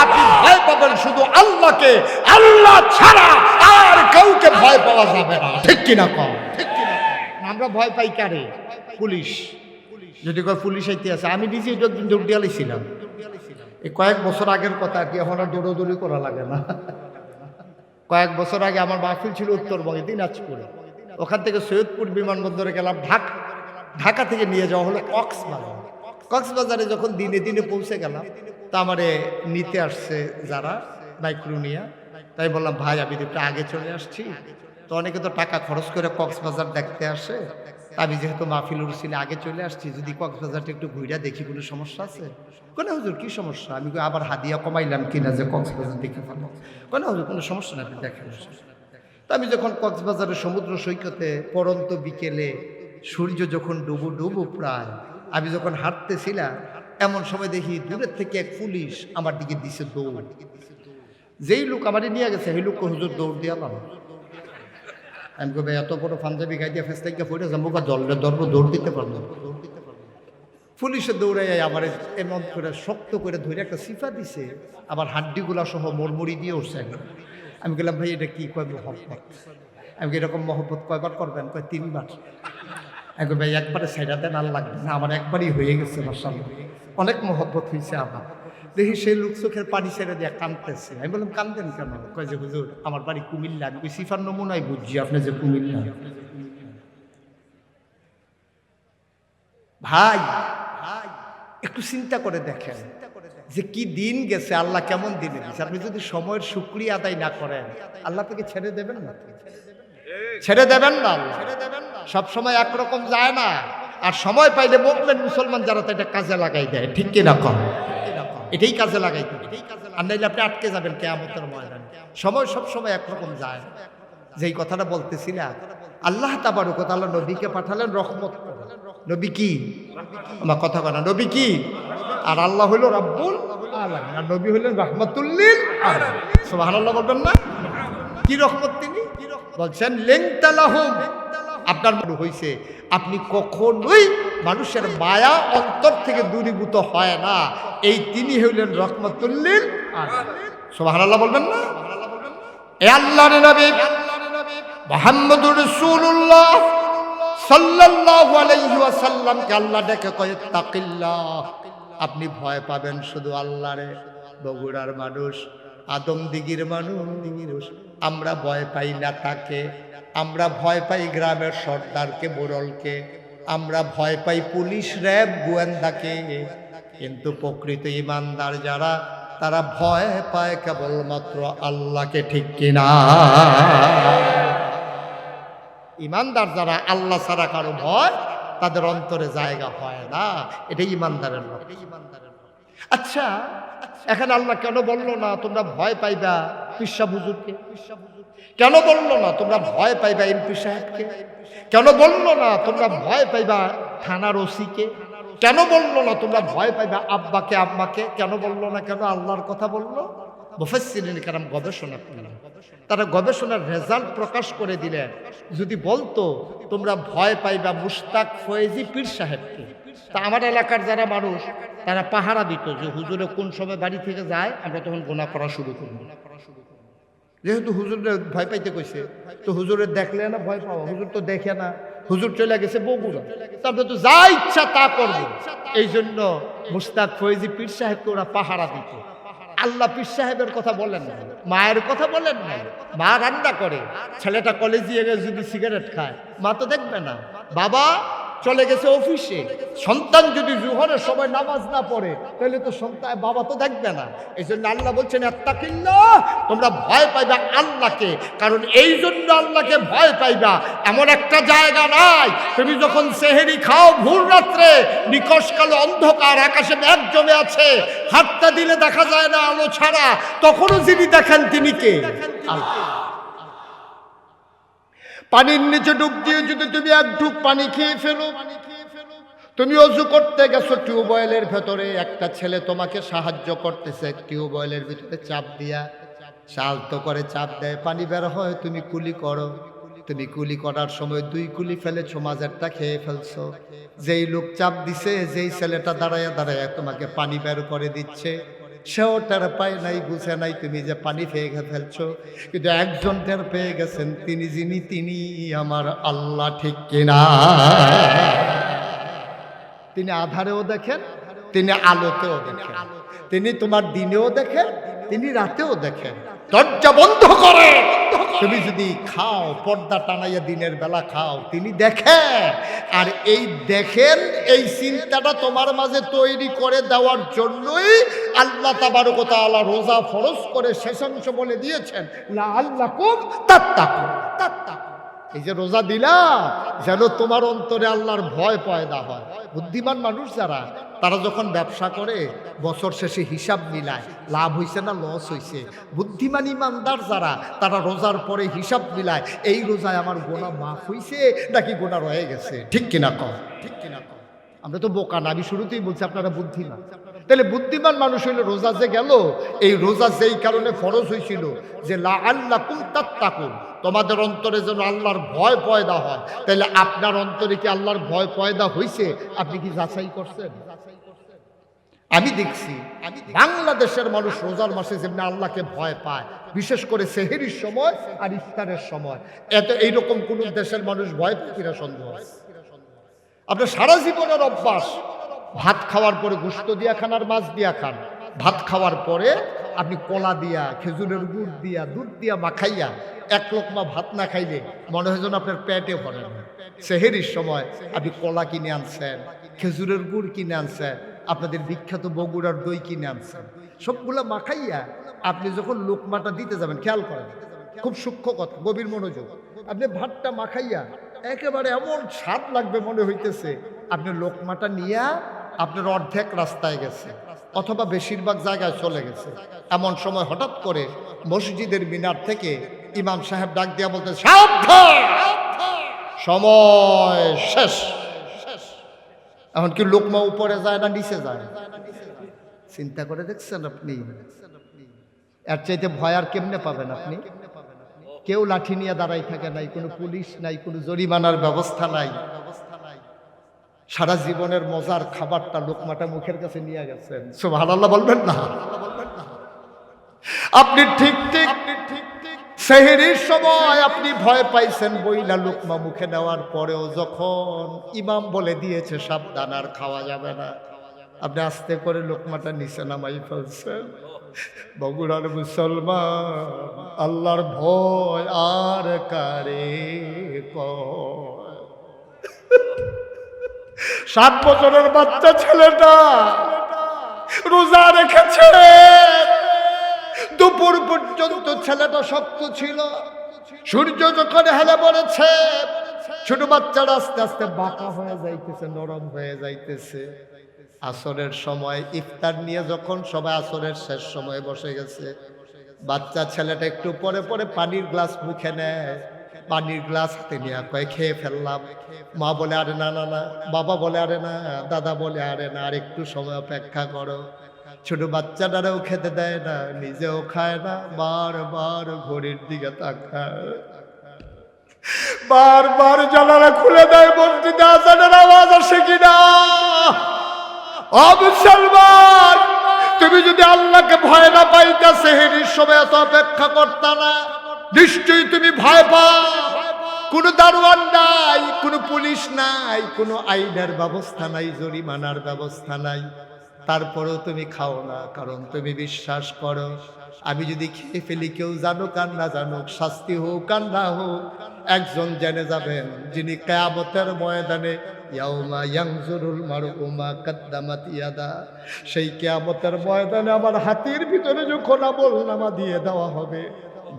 আপনি ভয় পাবেন শুধু আল্লাহকে, আল্লাহ ছাড়া আর কাউকে ভয় পাওয়া যাবে না। ঠিক কিনা কম? ঠিক কিনা? আমরা ভয় পাই কারে? পুলিশ। যদি কয় পুলিশ আইতে আছে, আমি নিজে একদিন দৌড় দিয়ে ছিলাম, এই কয়েক বছর আগের কথা, কি এখন আর দৌড়দৌড়ি করা লাগে না। কয়েক বছর আগে আমার মাহফিল ছিল উত্তরবঙ্গে, দিনাজপুরে। ওখান থেকে সৈয়দপুর বিমানবন্দরে গেলাম, ঢাকা থেকে নিয়ে যাওয়া হলো কক্সবাজার। কক্সবাজারে যখন দিনে দিনে পৌঁছে গেলাম, তা আমারে নিতে আসছে যারা মাইক্রোনিয়া, তাই বললাম ভাই আমি একটু আগে চলে আসছি, তো অনেকে তো টাকা খরচ করে কক্সবাজার দেখতে আসে, আমি যেহেতু মাহফিল উঠছিলে আগে চলে আসছি, যদি কক্সবাজারটা একটু ঘুরে দেখি কোনো সমস্যা আছে? কোনো হুজুর কি সমস্যা? আমি আবার হাদিয়া কমাইলাম কিনা যে কক্সবাজার দেখে ফেলো? কোনো হুজুর কোনো সমস্যা না, আপনি দেখেন। তো আমি যখন কক্সবাজারের সমুদ্র সৈকতে পরন্ত বিকেলে সূর্য যখন ডুবো প্রায়, আমি যখন হাঁটতেছিলাম, এমন সময় দেখি দূরের থেকে এক পুলিশ আমার দিকে দিছে দৌড়। যেই লোক আমারে নিয়ে গেছে সেই লোককে হুজুর দৌড় দিয়ালাম। আমি কবে এত বড় পাঞ্জাবি গাই দিয়ে ফেসটাইকে ফুটে যাবো, জলের দর্ব দৌড় দিতে পারবো? পুলিশে দৌড়াই আমার এমন করে শক্ত করে ধরে একটা সিফা দিছে, আবার হাড্ডিগুলা সহ মরমরি দিয়ে উঠছে। আমি বললাম ভাই এটা কি? কয় মহব্বত। আমি এরকম মহব্বত কয়বার করবেন? কয় 3 বার। আমি ভাই একবারে সাইডাতে না লাগবে না, আমার একবারই হয়ে গেছে, মাশাআল্লাহ অনেক মহব্বত হয়েছে আমার। দেখি সেই লোক চোখের পানি ছেড়ে দিয়ে কাঁদতেছে। আমি বললাম কাঁদেন কেন? কয় যে হুজুর আমার বাড়ি কুমিল্লা। আমি সিফার নমুনাই বুঝছি আপনি যে কুমিল্লা। ভাই একটু চিন্তা করে দেখেন যে কি দিন গেছে, আল্লাহ কেমন দিনে দিচ্ছে। আপনি যদি সময়ের শুকরিয়া আদায় না করেন, আল্লাহ থেকে ছেড়ে দেবেন না, ছেড়ে দেবেন না। সব সময় একরকম যায় না, আর সময় পাইলে মুমিন মুসলমান যারা তো এটা কাজে লাগাই দেয়। ঠিক কিনা কম? এটাই কাজে লাগাইতে, আর নাইলে আপনি আটকে যাবেন কিয়ামতের ময়দানে। সময় সব সময় একরকম যায়। যেই কথাটা বলতেছিলাম, আল্লাহ তাবারক ওয়া তাআলা নবীকে পাঠালেন রহমত। নবী কি? আমার কথা বলা, নবী কি? আর আল্লাহ হইল রাব্বুল আলামিন, আর নবী হইলেন রাহমাতুল লিল আলামিন। সুবহানাল্লাহ বলবেন না? কি রহমত তিনি বলছেন? লিনতা লাহুম, আপনার মনে হইছে আপনি কখনোই মানুষের মায়া অন্তর থেকে দূরীভূত হয় না, এই তিনি হইলেন রহমতুল্লিল আলামিন। সুবহানাল্লাহ বলবেন না? এ আল্লাহর নবী মুহাম্মদুর রাসূলুল্লাহ সাল্লাল্লাহু আলাইহি ওয়াসাল্লামকে আল্লাহ ডেকে কয় তাকিল্লাহ, আপনি ভয় পাবেন শুধু আল্লাহরে। বগুড়ার মানুষ, আদমদিঘির মানুষ, আমরা ভয় পাই না তাকে, আমরা ভয় পাই গ্রামের সর্দারকে, মোড়লকে, আমরা ভয় পাই পুলিশ, র্যাব, গোয়েন্দাকে। কিন্তু প্রকৃত ইমানদার যারা, তারা ভয় পায় কেবলমাত্র আল্লাহকে, ঠিক কিনা? ইমানদার যারা, আল্লাহ ছাড়া কারো ভয় তাদের অন্তরে জায়গা হয় না। এটা ইমানদারের লক্ষণ। আচ্ছা, এখানে আল্লাহ কেন বললো না তোমরা ভয় পাইবা পিসা হুজুরকে? কেন বললো না তোমরা ভয় পাইবা এমপি সাহেবকে? কেন বললো না তোমরা ভয় পাইবা থানার ওসিকে? কেন বললো না তোমরা ভয় পাইবা আব্বাকে, আম্মাকে? কেন বললো না? কেন আল্লাহর কথা বললো? মুফাসসিরিন কেরাম গবেষণা করলেন, তারা গবেষণার রেজাল্ট প্রকাশ করে দিলেন। যদি বলতো তোমরা ভয় পাইবা মুশতাক ফয়েজি পীর সাহেবকে, তা আমার এলাকার যারা মানুষ তারা পাহারা দিত যে হুজুরে কোন সময় বাড়ি থেকে যায়, আমরা তখন গোনা করা শুরু করব। যেহেতু হুজুরে ভয় পাইতে কইছে, তো হুজুরের দেখলে না ভয় পাওয়া, হুজুর তো দেখে না, হুজুর চলে গেছে বগুড়া, তারপরে তো যা ইচ্ছা তা করবো। এই জন্য মুশতাক ফয়েজি পীর সাহেবকে ওরা পাহারা দিত। আল্লাহ পীর সাহেবের কথা বলেন না, মায়ের কথা বলেন না। মা রান্না করে, ছেলেটা কলেজে গিয়ে যদি সিগারেট খায়, মা তো দেখবে না। বাবা চলে গেছে অফিসে, সন্তান যদি জোহরের সময় নামাজ না পড়ে, তাহলে তো সন্তান, বাবা তো দেখবে না। এই জন্য আল্লাহ বলছেন আত্তাকিল্লাহ, তোমরা ভয় পাইবা আল্লাহকে। কারণ এই জন্য আল্লাহকে ভয় পাইবা, এমন একটা জায়গা নাই তুমি যখন সেহেরি খাও ভোর রাত্রে, নিকশ কালো অন্ধকার, আকাশে মেঘ জমে আছে, হাতটা দিলে দেখা যায় না আলো ছাড়া, তখনও যিনি দেখেন তিনি কে? আল্লাহ। পানির নিচে ডুব দিয়ে যদি তুমি এক ঢুক পানি খেয়ে ফেলো, তুমি অজু করতে গেছো টিউবওয়েলের ভেতরে, একটা ছেলে তোমাকে সাহায্য করতেছে, টিউবওয়েলের ভিতরে চাপ দিয়া শান্ত করে চাপ দেয়, পানি বের হয়, তুমি কুলি করো। তুমি কুলি করার সময় 2 কুলি ফেলেছো, মাঝেরটা খেয়ে ফেলছো। যেই লোক চাপ দিছে, যেই ছেলেটা দাঁড়ায় দাঁড়ায় তোমাকে পানি বের করে দিচ্ছে, সেও টের পায় নাই, বুঝে নাই তুমি যে পানি পেয়ে ফেলছো। কিন্তু একজন টের পেয়ে গেছেন, তিনি যিনি, তিনি আমার আল্লাহ, ঠিক কিনা? তিনি আধারেও দেখেন, তিনি আলোতেও দেখেন, তিনি তোমার দিনেও দেখেন, তিনি রাতেও দেখেন। দরজা বন্ধ করে তুমি যদি খাও, পর্দা টানাইয়া দিনের বেলা খাও, তিনি দেখেন। আর এই দেখেন, এই চিন্তাটা তোমার মাঝে তৈরি করে দেওয়ার জন্যই আল্লাহ তাবারক ওয়া তাআলা রোজা ফরজ করে শেষাংশ বলে দিয়েছেন লাআল্লাকুম তাত্তাকুন। এই যে রোজা দিলাম, যেন তোমার অন্তরে আল্লাহর ভয় পয়দা হয়। বুদ্ধিমান মানুষ যারা, তারা যখন ব্যবসা করে বছর শেষে হিসাব মিলায়, লাভ হইছে না লস হইছে। বুদ্ধিমান ইমানদার যারা, তারা রোজার পরে হিসাব মিলায়, এই রোজায় আমার গোনা মাফ হইছে নাকি গোনা রয়ে গেছে, ঠিক কিনা কম? ঠিক কিনা কম? আমরা তো বোকা না, আমি শুরুতেই বলছি আপনারা বুদ্ধিমান। তাহলে বুদ্ধিমান মানুষ হইলে রোজা যে গেল, এই রোজা যেই কারণে ফরজ হয়েছিল যে লাআল্লাকুম তাত্তাকুন, তোমাদের অন্তরে যেন আল্লাহর ভয় পয়দা হয়। তাহলে আপনার অন্তরে কি আল্লাহর ভয় পয়দা হয়েছে? আপনি কি যাচাই করছেন? আমি দেখছি বাংলাদেশের মানুষ রোজার মাসে যেমনি আল্লাহকে ভয় পায়, বিশেষ করে সেহেরির সময় আর ইফতারের সময়, এত এইরকম কোন দেশের মানুষ ভয় পায় কিনা সন্দেহ আছে। আপনার সারা জীবনের অভ্যাস, ভাত খাওয়ার পরে গোশত দিয়া খান আর মাছ দিয়া খান। ভাত খাওয়ার পরে আপনি কলা দিয়া, খেজুরের গুড় দিয়া, দুধ দিয়া মাখাইয়া এক লোকমা ভাত না খাইলে মনে হয় যেন আপনার পেটে ভরে না। সেহেরির সময় আপনি কলা কিনে আনছেন, খেজুরের গুড় কিনে আনছেন, আপনাদের বিখ্যাত বগুড়ার দই কিনে আনছেন, সবগুলা মাখাইয়া আপনি যখন লোকমাটা দিতে যাবেন, খেয়াল করেন, খুব সূক্ষ্ম কথা, গভীর মনোযোগ, আপনি ভাতটা মাখাইয়া একেবারে এমন স্বাদ লাগবে মনে হইতেছে, আপনি লোকমাটা নিয়ে আপনার অর্ধেক রাস্তায় গেছে অথবা বেশিরভাগ জায়গায় চলে গেছে। এমন সময় হঠাৎ করে মসজিদের মিনার থেকে ইমাম সাহেব ডাক দিয়া বলতে, সাবধান, সময় শেষ। এমনকি লোকমা উপরে যায় না নিচে যায়? চিন্তা করে দেখছেন আপনি? এর চাইতে ভয় আর কেমনে পাবেন আপনি? কেউ লাঠি নিয়ে দাঁড়াই থাকে নাই, কোনো পুলিশ নাই, কোনো জরিমানার ব্যবস্থা নাই। সারা জীবনের মজার খাবারটা লোকমাটা মুখের কাছে নিয়ে গেছেন। সুবহানাল্লাহ বলবেন না? আপনি ঠিক ঠিক সেহরির সময় আপনি ভয় পাইছেন বইলা লোকমা মুখে নেওয়ার পরেও যখন ইমাম বলে দিয়েছে সাবধান, আর খাওয়া যাবে না, আপনি আস্তে করে লোকমাটা নিচে নামাই ফেলছেন। বগুড়ার মুসলমান, আল্লাহর ভয় আর কারে কয়? 7 বছরের বাচ্চা ছেলেটা রোজা রেখেছে, দুপুর পর্যন্ত ছেলেটা শক্ত ছিল। সূর্য যখন হেলে পড়েছে, ছোট বাচ্চারা আস্তে আস্তে বাঁকা হয়ে যাইতেছে, নরম হয়ে যাইতেছে। আসরের সময় ইফতার নিয়ে যখন সবাই আসরের শেষ সময় বসে গেছে, বাচ্চা ছেলেটা একটু পরে পরে পানির গ্লাস মুখে নেয়, পানির গ্লাস হাতে নিয়ে কয় খেয়ে ফেললাম। মা বলে আরে না না না, বাবা বলে আরে না, দাদা বলে আরে না, আর একটু সময় অপেক্ষা করো। ছোট বাচ্চাটারেও খেতে দেয় না, নিজেও খায় না, বারবার ঘড়ির দিকে তাকায়, বারবার জানালা খুলে দেয়, মসজিদে আজানের আওয়াজ আসে কিনা। ও মুসলমান, তুমি যদি আল্লাহকে ভয় না পাইতা সেহরির সময় এত অপেক্ষা করতা না। নিশ্চয়ই তুমি ভয় পাও। কোনো দারোয়ান নাই, কোনো পুলিশ নাই, কোনো আইনের ব্যবস্থা নাই, জরিমানার ব্যবস্থা নাই, তারপরেও তুমি খাও না, কারণ তুমি বিশ্বাস করো আমি যদি খেয়ে ফেলি, কেউ জানুক আর না জানুক, শাস্তি হোক আর না হোক, একজন জেনে যাবেন যিনি কিয়ামতের ময়দানে ইয়াউমা ইয়ানজুরুল মারউ মা কাদ্দামাত ইয়াদা, সেই কিয়ামতের ময়দানে আমার হাতের ভিতরে যখন আমলনামা দিয়ে দেওয়া হবে,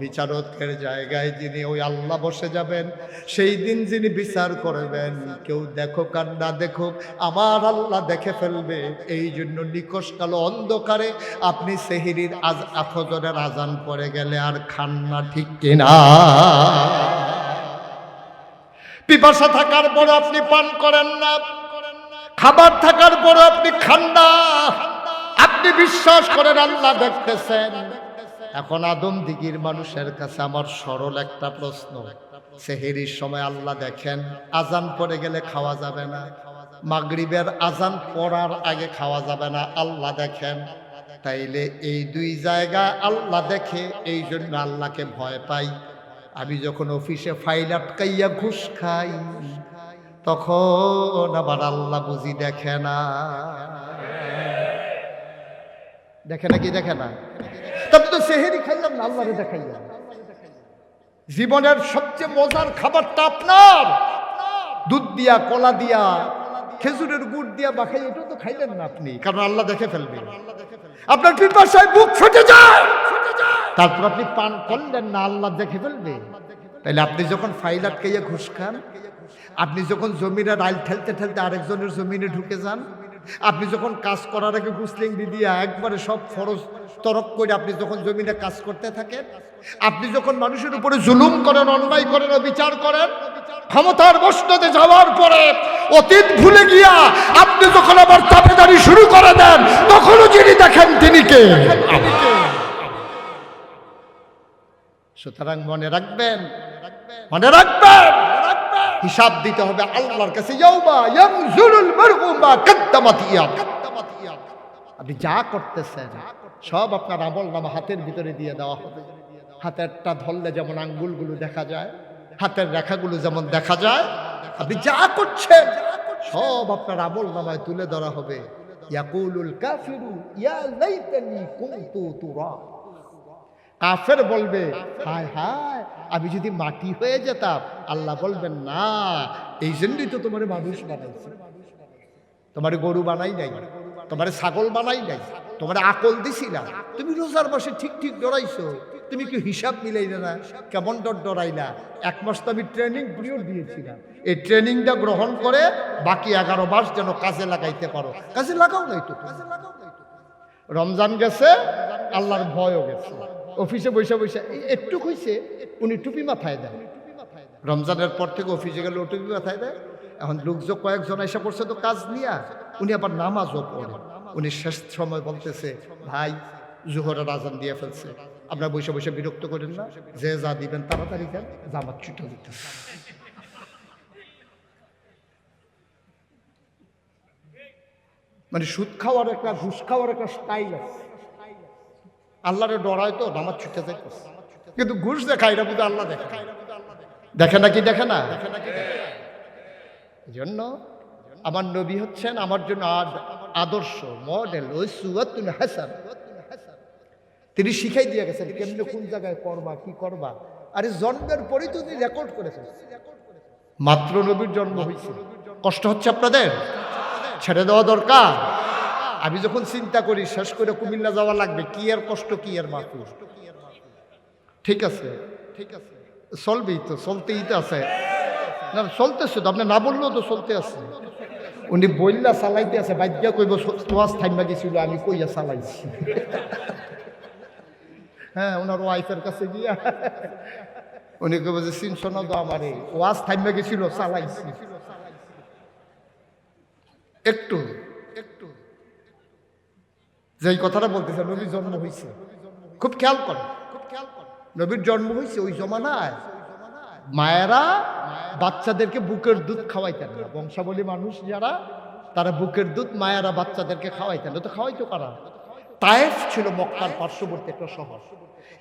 বিচারকের জায়গায় যিনি ওই আল্লাহ বসে যাবেন, সেই দিন যিনি বিচার করবেন, কেউ দেখুক আর না দেখুক আমার আল্লাহ দেখে ফেলবে। এই জন্য নিকষ কালো অন্ধকারে আপনি সেহরির ফজরের আজান পড়ে গেলে আর খান না, ঠিক কিনা? পিপাসা থাকার পর আপনি পান করেন না, খাবার থাকার পর আপনি খান না, আপনি বিশ্বাস করেন আল্লাহ দেখতেছেন। এখন আদম দিগির মানুষের কাছে আমার সরল একটা প্রশ্ন, সেহরির সময় আল্লাহ দেখেন, আজান পড়ে গেলে খাওয়া যাবে না, মাগরিবের আজান পড়ার আগে খাওয়া যাবে না, আল্লাহ দেখেন। তাইলে এই দুই জায়গায় আল্লাহ দেখে, এই জন্য আল্লাহকে ভয় পাই। আমি যখন অফিসে ফাইল আটকাইয়া ঘুষ খাই, তখন আবার আল্লাহ বুঝি দেখে না। দেখে না কি দেখে না? তবে তো সেহরি খাইলাম না, আল্লাহরে দেখাইলাম। জীবনের সবচেয়ে মজার খাবারটা আপনার দুধ দিয়া, কলা দিয়া, খেজুরের গুড় দিয়া মাখাই, এটাও তো খাইলেন না আপনি, কারণ আল্লাহ দেখে ফেলবে। আপনার পিপাসায় বুক ফেটে যায়, তারপর আপনি পান করলেন না, আল্লাহ দেখে ফেলবে। তাইলে আপনি যখন ফাইল আটকাইয়া ঘুষ খান, আপনি যখন জমিনে রাইল ঠেলতে ঠেলতে আরেকজনের জমিনে ঢুকে যান, আপনি যখন কাজ করার আগে গুসলিং দিয়া একবারে সব ফরজ তরক করে আপনি যখন জমিনে কাজ করতে থাকেন, আপনি যখন মানুষের উপরে জুলুম করেন, অন্যায় করেন, বিচার করেন, ক্ষমতার বসতে যাওয়ার পরে অতীত ভুলে গিয়া আপনি যখন আবার চাপেদারি শুরু করে দেন, তখনও যিনি দেখেন তিনি কে? সুতরাং মনে রাখবেন, মনে রাখবেন, হিসাব দিতে হবে আল্লাহর কাছে। ইয়াউমা ইয়ানজুরুল মারউ মা কাদ্দামাত ইয়াদ। আপনি যা করতেছেন সব আপনার আমলনামা হাতের ভিতরে দিয়ে দেওয়া হবে। হাতেরটা ধরলে যেমন আঙ্গুলগুলো দেখা যায়, হাতের রেখাগুলো যেমন দেখা যায়, আপনি যা করছেন সব আপনার আমলনামায় তুলে ধরা হবে। ইয়াকুলুল কাফিরু ইয়া লাইতানি কুনতু তুরাব। কাফের বলবে হায় হায় আমি যদি মাটি হয়ে যেতাম। আল্লাহ বলবেন না, এই জন্যই তো তোমার মানুষ বানাইছে, তোমার গরু বানাই নাই, তোমার ছাগল বানাই নাই, তোমার আকল দিছিলাম, তুমি রোজার মাসে ঠিক ঠিক ডরাইছো, তুমি কি হিসাব মিলাইলে না? কেমন ডরাইলা? 1 মাস তো আমি ট্রেনিং পিরিয়ড দিয়েছিলাম, এই ট্রেনিংটা গ্রহণ করে বাকি 11 মাস যেন কাজে লাগাইতে পারো। কাজে লাগাও নাই তো, রমজান গেছে, আল্লাহর ভয়ও গেছে। অফিসে বসে বসে একটু হইছে, উনি টুপি মাথায় দেন, রমজানের পর থেকে অফিসে গেলে ও টুপি মাথায় দেয়। এখন লোকজন কয়েকজন এসে পড়ছে তো কাজ নিয়া, উনি আবার নামাজও পড়ে। উনি শেষ সময় বলতেছে ভাই জোহরের আজান দিয়ে ফেলছে, আপনারা বসে বসে বিরক্ত করেন না, যে যা দিবেন তাড়াতাড়ি দেন, জামাত ছুটে দিতেছে। মানে সুদ খাওয়ার একটা, ঘুষ খাওয়ার একটা স্টাইল আছে। আল্লাহরে ডরায় তো নামাজ ছুটে যাইতেছে, কিন্তু ঘুষ দেখায় এটা বুঝে আল্লাহ দেখে, দেখে নাকি দেখে না? এই জন্য আমার নবী হচ্ছেন আমার জন্য আদর্শ, মডেল, উসওয়াতুন হাসান। তিনি শিখাই দিয়ে গেছেন কেমনে কোন জায়গায় করবা, কি করবা। আরে জন্মের পরেই তো তিনি রেকর্ড করেছেন। মাত্র নবীর জন্ম হয়েছে, কষ্ট হচ্ছে আপনাদের? ছেড়ে দেওয়া দরকার। আমি যখন চিন্তা করি শেষ করে কুমিল্লা যাওয়া লাগবে, কি আর কষ্ট, কি আর মাফি। ঠিক আছে, ঠিক আছে, চলবেই তো, চলতেই তো আছে, না চলতেছে তো, আপনি না বললেও তো চলতে আছে। উনি বললা চালাইতে আছে, বাদ্যা কইব তোয়াজ থাইমা গেছিল, আমি কইয়া চালাইছি। হ্যাঁ, ওনার ওয়াইফের কাছে গিয়া উনি কইব যে চিনছো না তো আমারে, ওয়াজ থাইমা গেছিল, চালাইছি। একটু একটু যেই কথাটা বলতেছে, নবীর জন্ম হয়েছে, খুব খেয়াল করে, খুব খেয়াল করে। নবীর জন্ম হয়েছে ওই জমানায় মায়েরা বাচ্চাদেরকে বুকের দুধ খাওয়াইতেন না। বংশাবলী মানুষ যারা, তারা বুকের দুধ মায়েরা বাচ্চাদেরকে খাওয়াইতেন না। তো খাওয়াইতো কারা? তায়েফ ছিল মক্কার পার্শ্ববর্তী একটা শহর।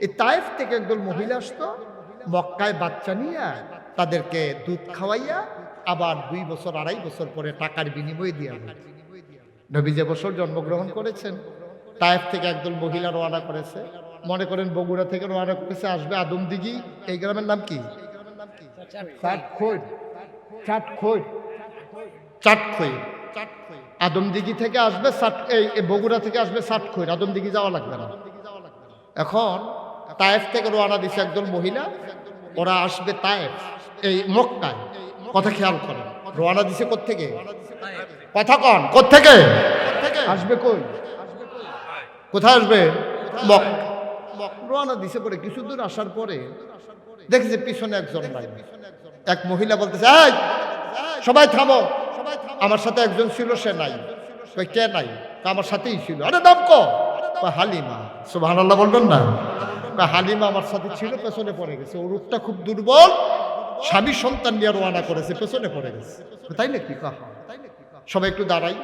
এই তায়েফ থেকে একদল মহিলা আসতো, মক্কায় বাচ্চা নিয়ে তাদেরকে দুধ খাওয়াইয়া আবার 2 বছর 2.5 বছর পরে টাকার বিনিময়ে দিয়ে। নবী যে বছর জন্মগ্রহণ করেছেন, তায়েফ থেকে একদল মহিলা রওনা করেছে। মনে করেন বগুড়া থেকে রওনা করেছে, আসবে আদমদিঘি। এই গ্রামের নাম কি? চাটখৈর। আদমদিঘি থেকে আসবে, এই বগুড়া থেকে আসবে চাটখৈর। আদমদিঘি যাওয়া লাগবে না। এখন তায়েফ থেকে রওনা দিছে একদল মহিলা, ওরা আসবে তায়েফ, এই মক্কায়। কথা খেয়াল করেন, রওনা দিছে কোত্থেকে? কথা কন, কোত্থেকে আসবে? কই, কোথায় আসবে? রওনা দিছে। পরে কিছু দূর আসার পরে দেখেছে পিছনে একজন নাই। এক মহিলা বলতেছে, এই সবাই থামো, আমার সাথে একজন ছিল, সে নাই। কে নাই? আমার সাথেই ছিল। আরে নাম কো? হালিমা। সুবহানাল্লাহ বলবেন না? হালিমা আমার সাথে ছিল, পেছনে পড়ে গেছে। ওর রূপটা খুব দুর্বল, স্বামী সন্তান নিয়ে রওনা করেছে, পেছনে পড়ে গেছে। তাই নাকি? সবাই একটু দাঁড়াই,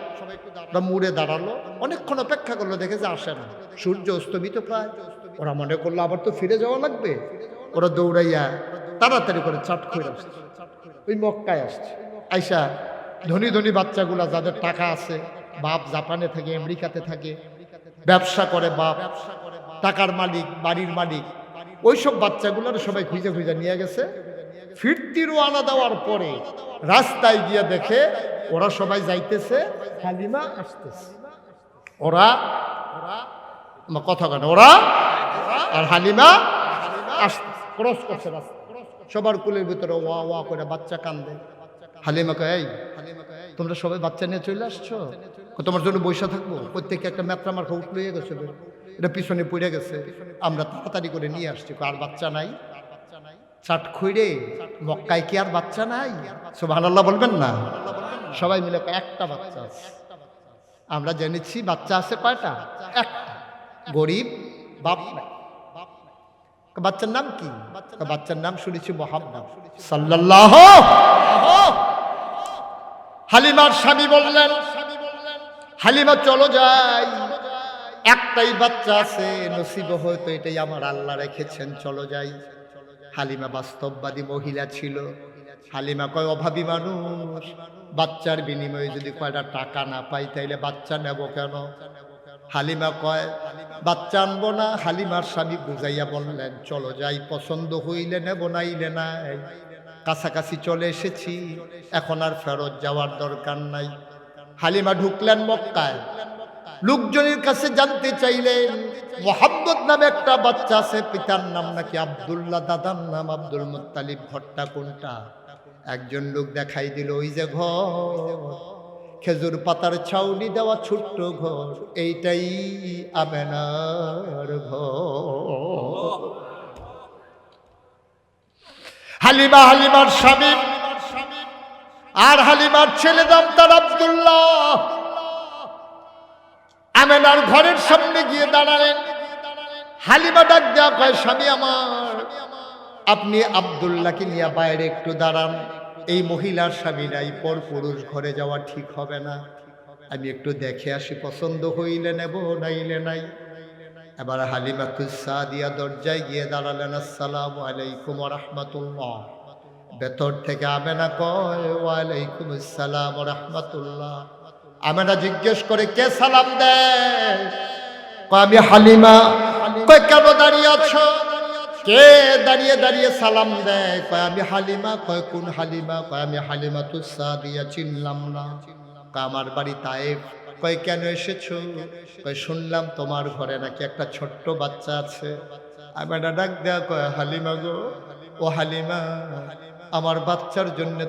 মুড়ে দাঁড়ালো। অনেকক্ষণ অপেক্ষা করলো, দেখে যে আসে না। সূর্য অস্তমিত প্রায়। ওরা মনে করলো আবার তো ফিরে যাওয়া লাগবে। ওরা দৌড়াইয়া তাড়াতাড়ি করে চাটখৈর আসছে, ওই মক্কায় আসছে। আইসা ধনী ধনী বাচ্চাগুলা, যাদের টাকা আছে, বাপ জাপানে থাকে, আমেরিকাতে থাকে, ব্যবসা করে, বাপ টাকার মালিক, বাড়ির মালিক, ওইসব বাচ্চাগুলোর সবাই খুঁজে খুঁজে নিয়ে গেছে। ফিরতি রওনা দেওয়ার পরে রাস্তায় গিয়ে দেখে ওরা সবাই যাইতেছে, হালিমা আসতেছে। ওরা কথা কেন, ওরা আর হালিমা আসতেছে, ক্রস করছে রাস্তা। সবার কুলের ভিতরে ওয়া ওয়া করে বাচ্চা কান্দে। হালিমা কয়, এই তোমরা সবাই বাচ্চা নিয়ে চলে আসছো, তোমার জন্য বৈশা থাকবো। প্রত্যেকে একটা মেত্রা মার্কা উঠ লইয়ে গেছে, এটা পিছনে পড়ে গেছে, আমরা তাড়াতাড়ি করে নিয়ে আসছি। আর বাচ্চা নাই? চাটখৈরে মক্কায় কি আর বাচ্চা নাই? সুবহানাল্লাহ বলবেন না? সবাই মিলে একটা বাচ্চা আছে। আমরা জেনেছি বাচ্চা আছে কয়টা? একটা। গরিব, বাপ নাই। বাচ্চার নাম কি? বাচ্চার নাম শুনেছি মুহাম্মদ সাল্লাল্লাহু। হালিমার স্বামী বললেন, হালিমা চলো যাই, একটাই বাচ্চা আছে, নসিব হয়তো এটাই আমার আল্লাহ রেখেছেন, চলো যাই। হালিমা বাস্তববাদী মহিলা ছিল। হালিমা কয়, অভাবী মানুষ, বাচ্চার বিনিময়ে যদি কয়টা টাকা না পাই তাইলে বাচ্চা নেব কেন? হালিমা কয়, বাচ্চা আনবো না। হালিমার স্বামী বুঝাইয়া বললেন, চলো যাই, পছন্দ হইলে নেব, নাইলে নাই। কাছাকাছি চলে এসেছি, এখন আর ফেরত যাওয়ার দরকার নাই। হালিমা ঢুকলেন মক্কায়। লোকজনের কাছে জানতে চাইলেন, মুহাম্মদ নামে একটা বাচ্চা আছে, পিতার নাম নাকি আব্দুল্লাহ, দাদার নাম আব্দুল মুত্তালিব, ঘরটা কোনটা? একজন লোক দেখাই দিল, ওই যে ঘর, খেজুর পাতার ছাউনি দেওয়া ছোট্ট ঘর, এইটাই আমেনার ঘর। হালিমা, হালিমার স্বামী আর হালিমার ছেলে নাম তার আব্দুল্লাহ, আমেনার ঘরের সামনে গিয়ে দাঁড়ালেন। হালিমা ডাক দেওয়া কয়, স্বামী আমার, আপনি আব্দুল্লাহকে নিয়ে বাইরে একটু দাঁড়ান। এই মহিলার স্বামী নাই, পর পুরুষ ঘরে যাওয়া ঠিক হবে না। আমি একটু দেখে আসি, পছন্দ হইলে নেব, নাইলে নাই। এবার হালিমাতুস সাদিয়া দরজায় গিয়ে দাঁড়ালেন, আসসালামু আলাইকুম ওয়া রাহমাতুল্লাহ। ভেতর থেকে আমেনা কয়, ওয়ালাইকুম আসসালাম ওয়া রাহমাতুল্লাহ। আমেনা জিজ্ঞেস করে, কে সালাম দেয়? কয় আমি হালিমা। কয় কেন দাঁড়িয়ে আছো? কে দাঁড়িয়ে দাঁড়িয়ে সালাম দেয়? কয় আমি হালিমা। কয় কোন হালিমা? কয় আমি হালিমাতুস সাদিয়া, চিনলাম না। কয় আমার বাড়ি তায়েফ। কয় কেন এসেছো? কয় শুনলাম তোমার ঘরে নাকি একটা ছোট্ট বাচ্চা আছে। আমেনা ডাক দেয়া কয়, হালিমা গো, ও হালিমা, আমার বাচ্চার জন্য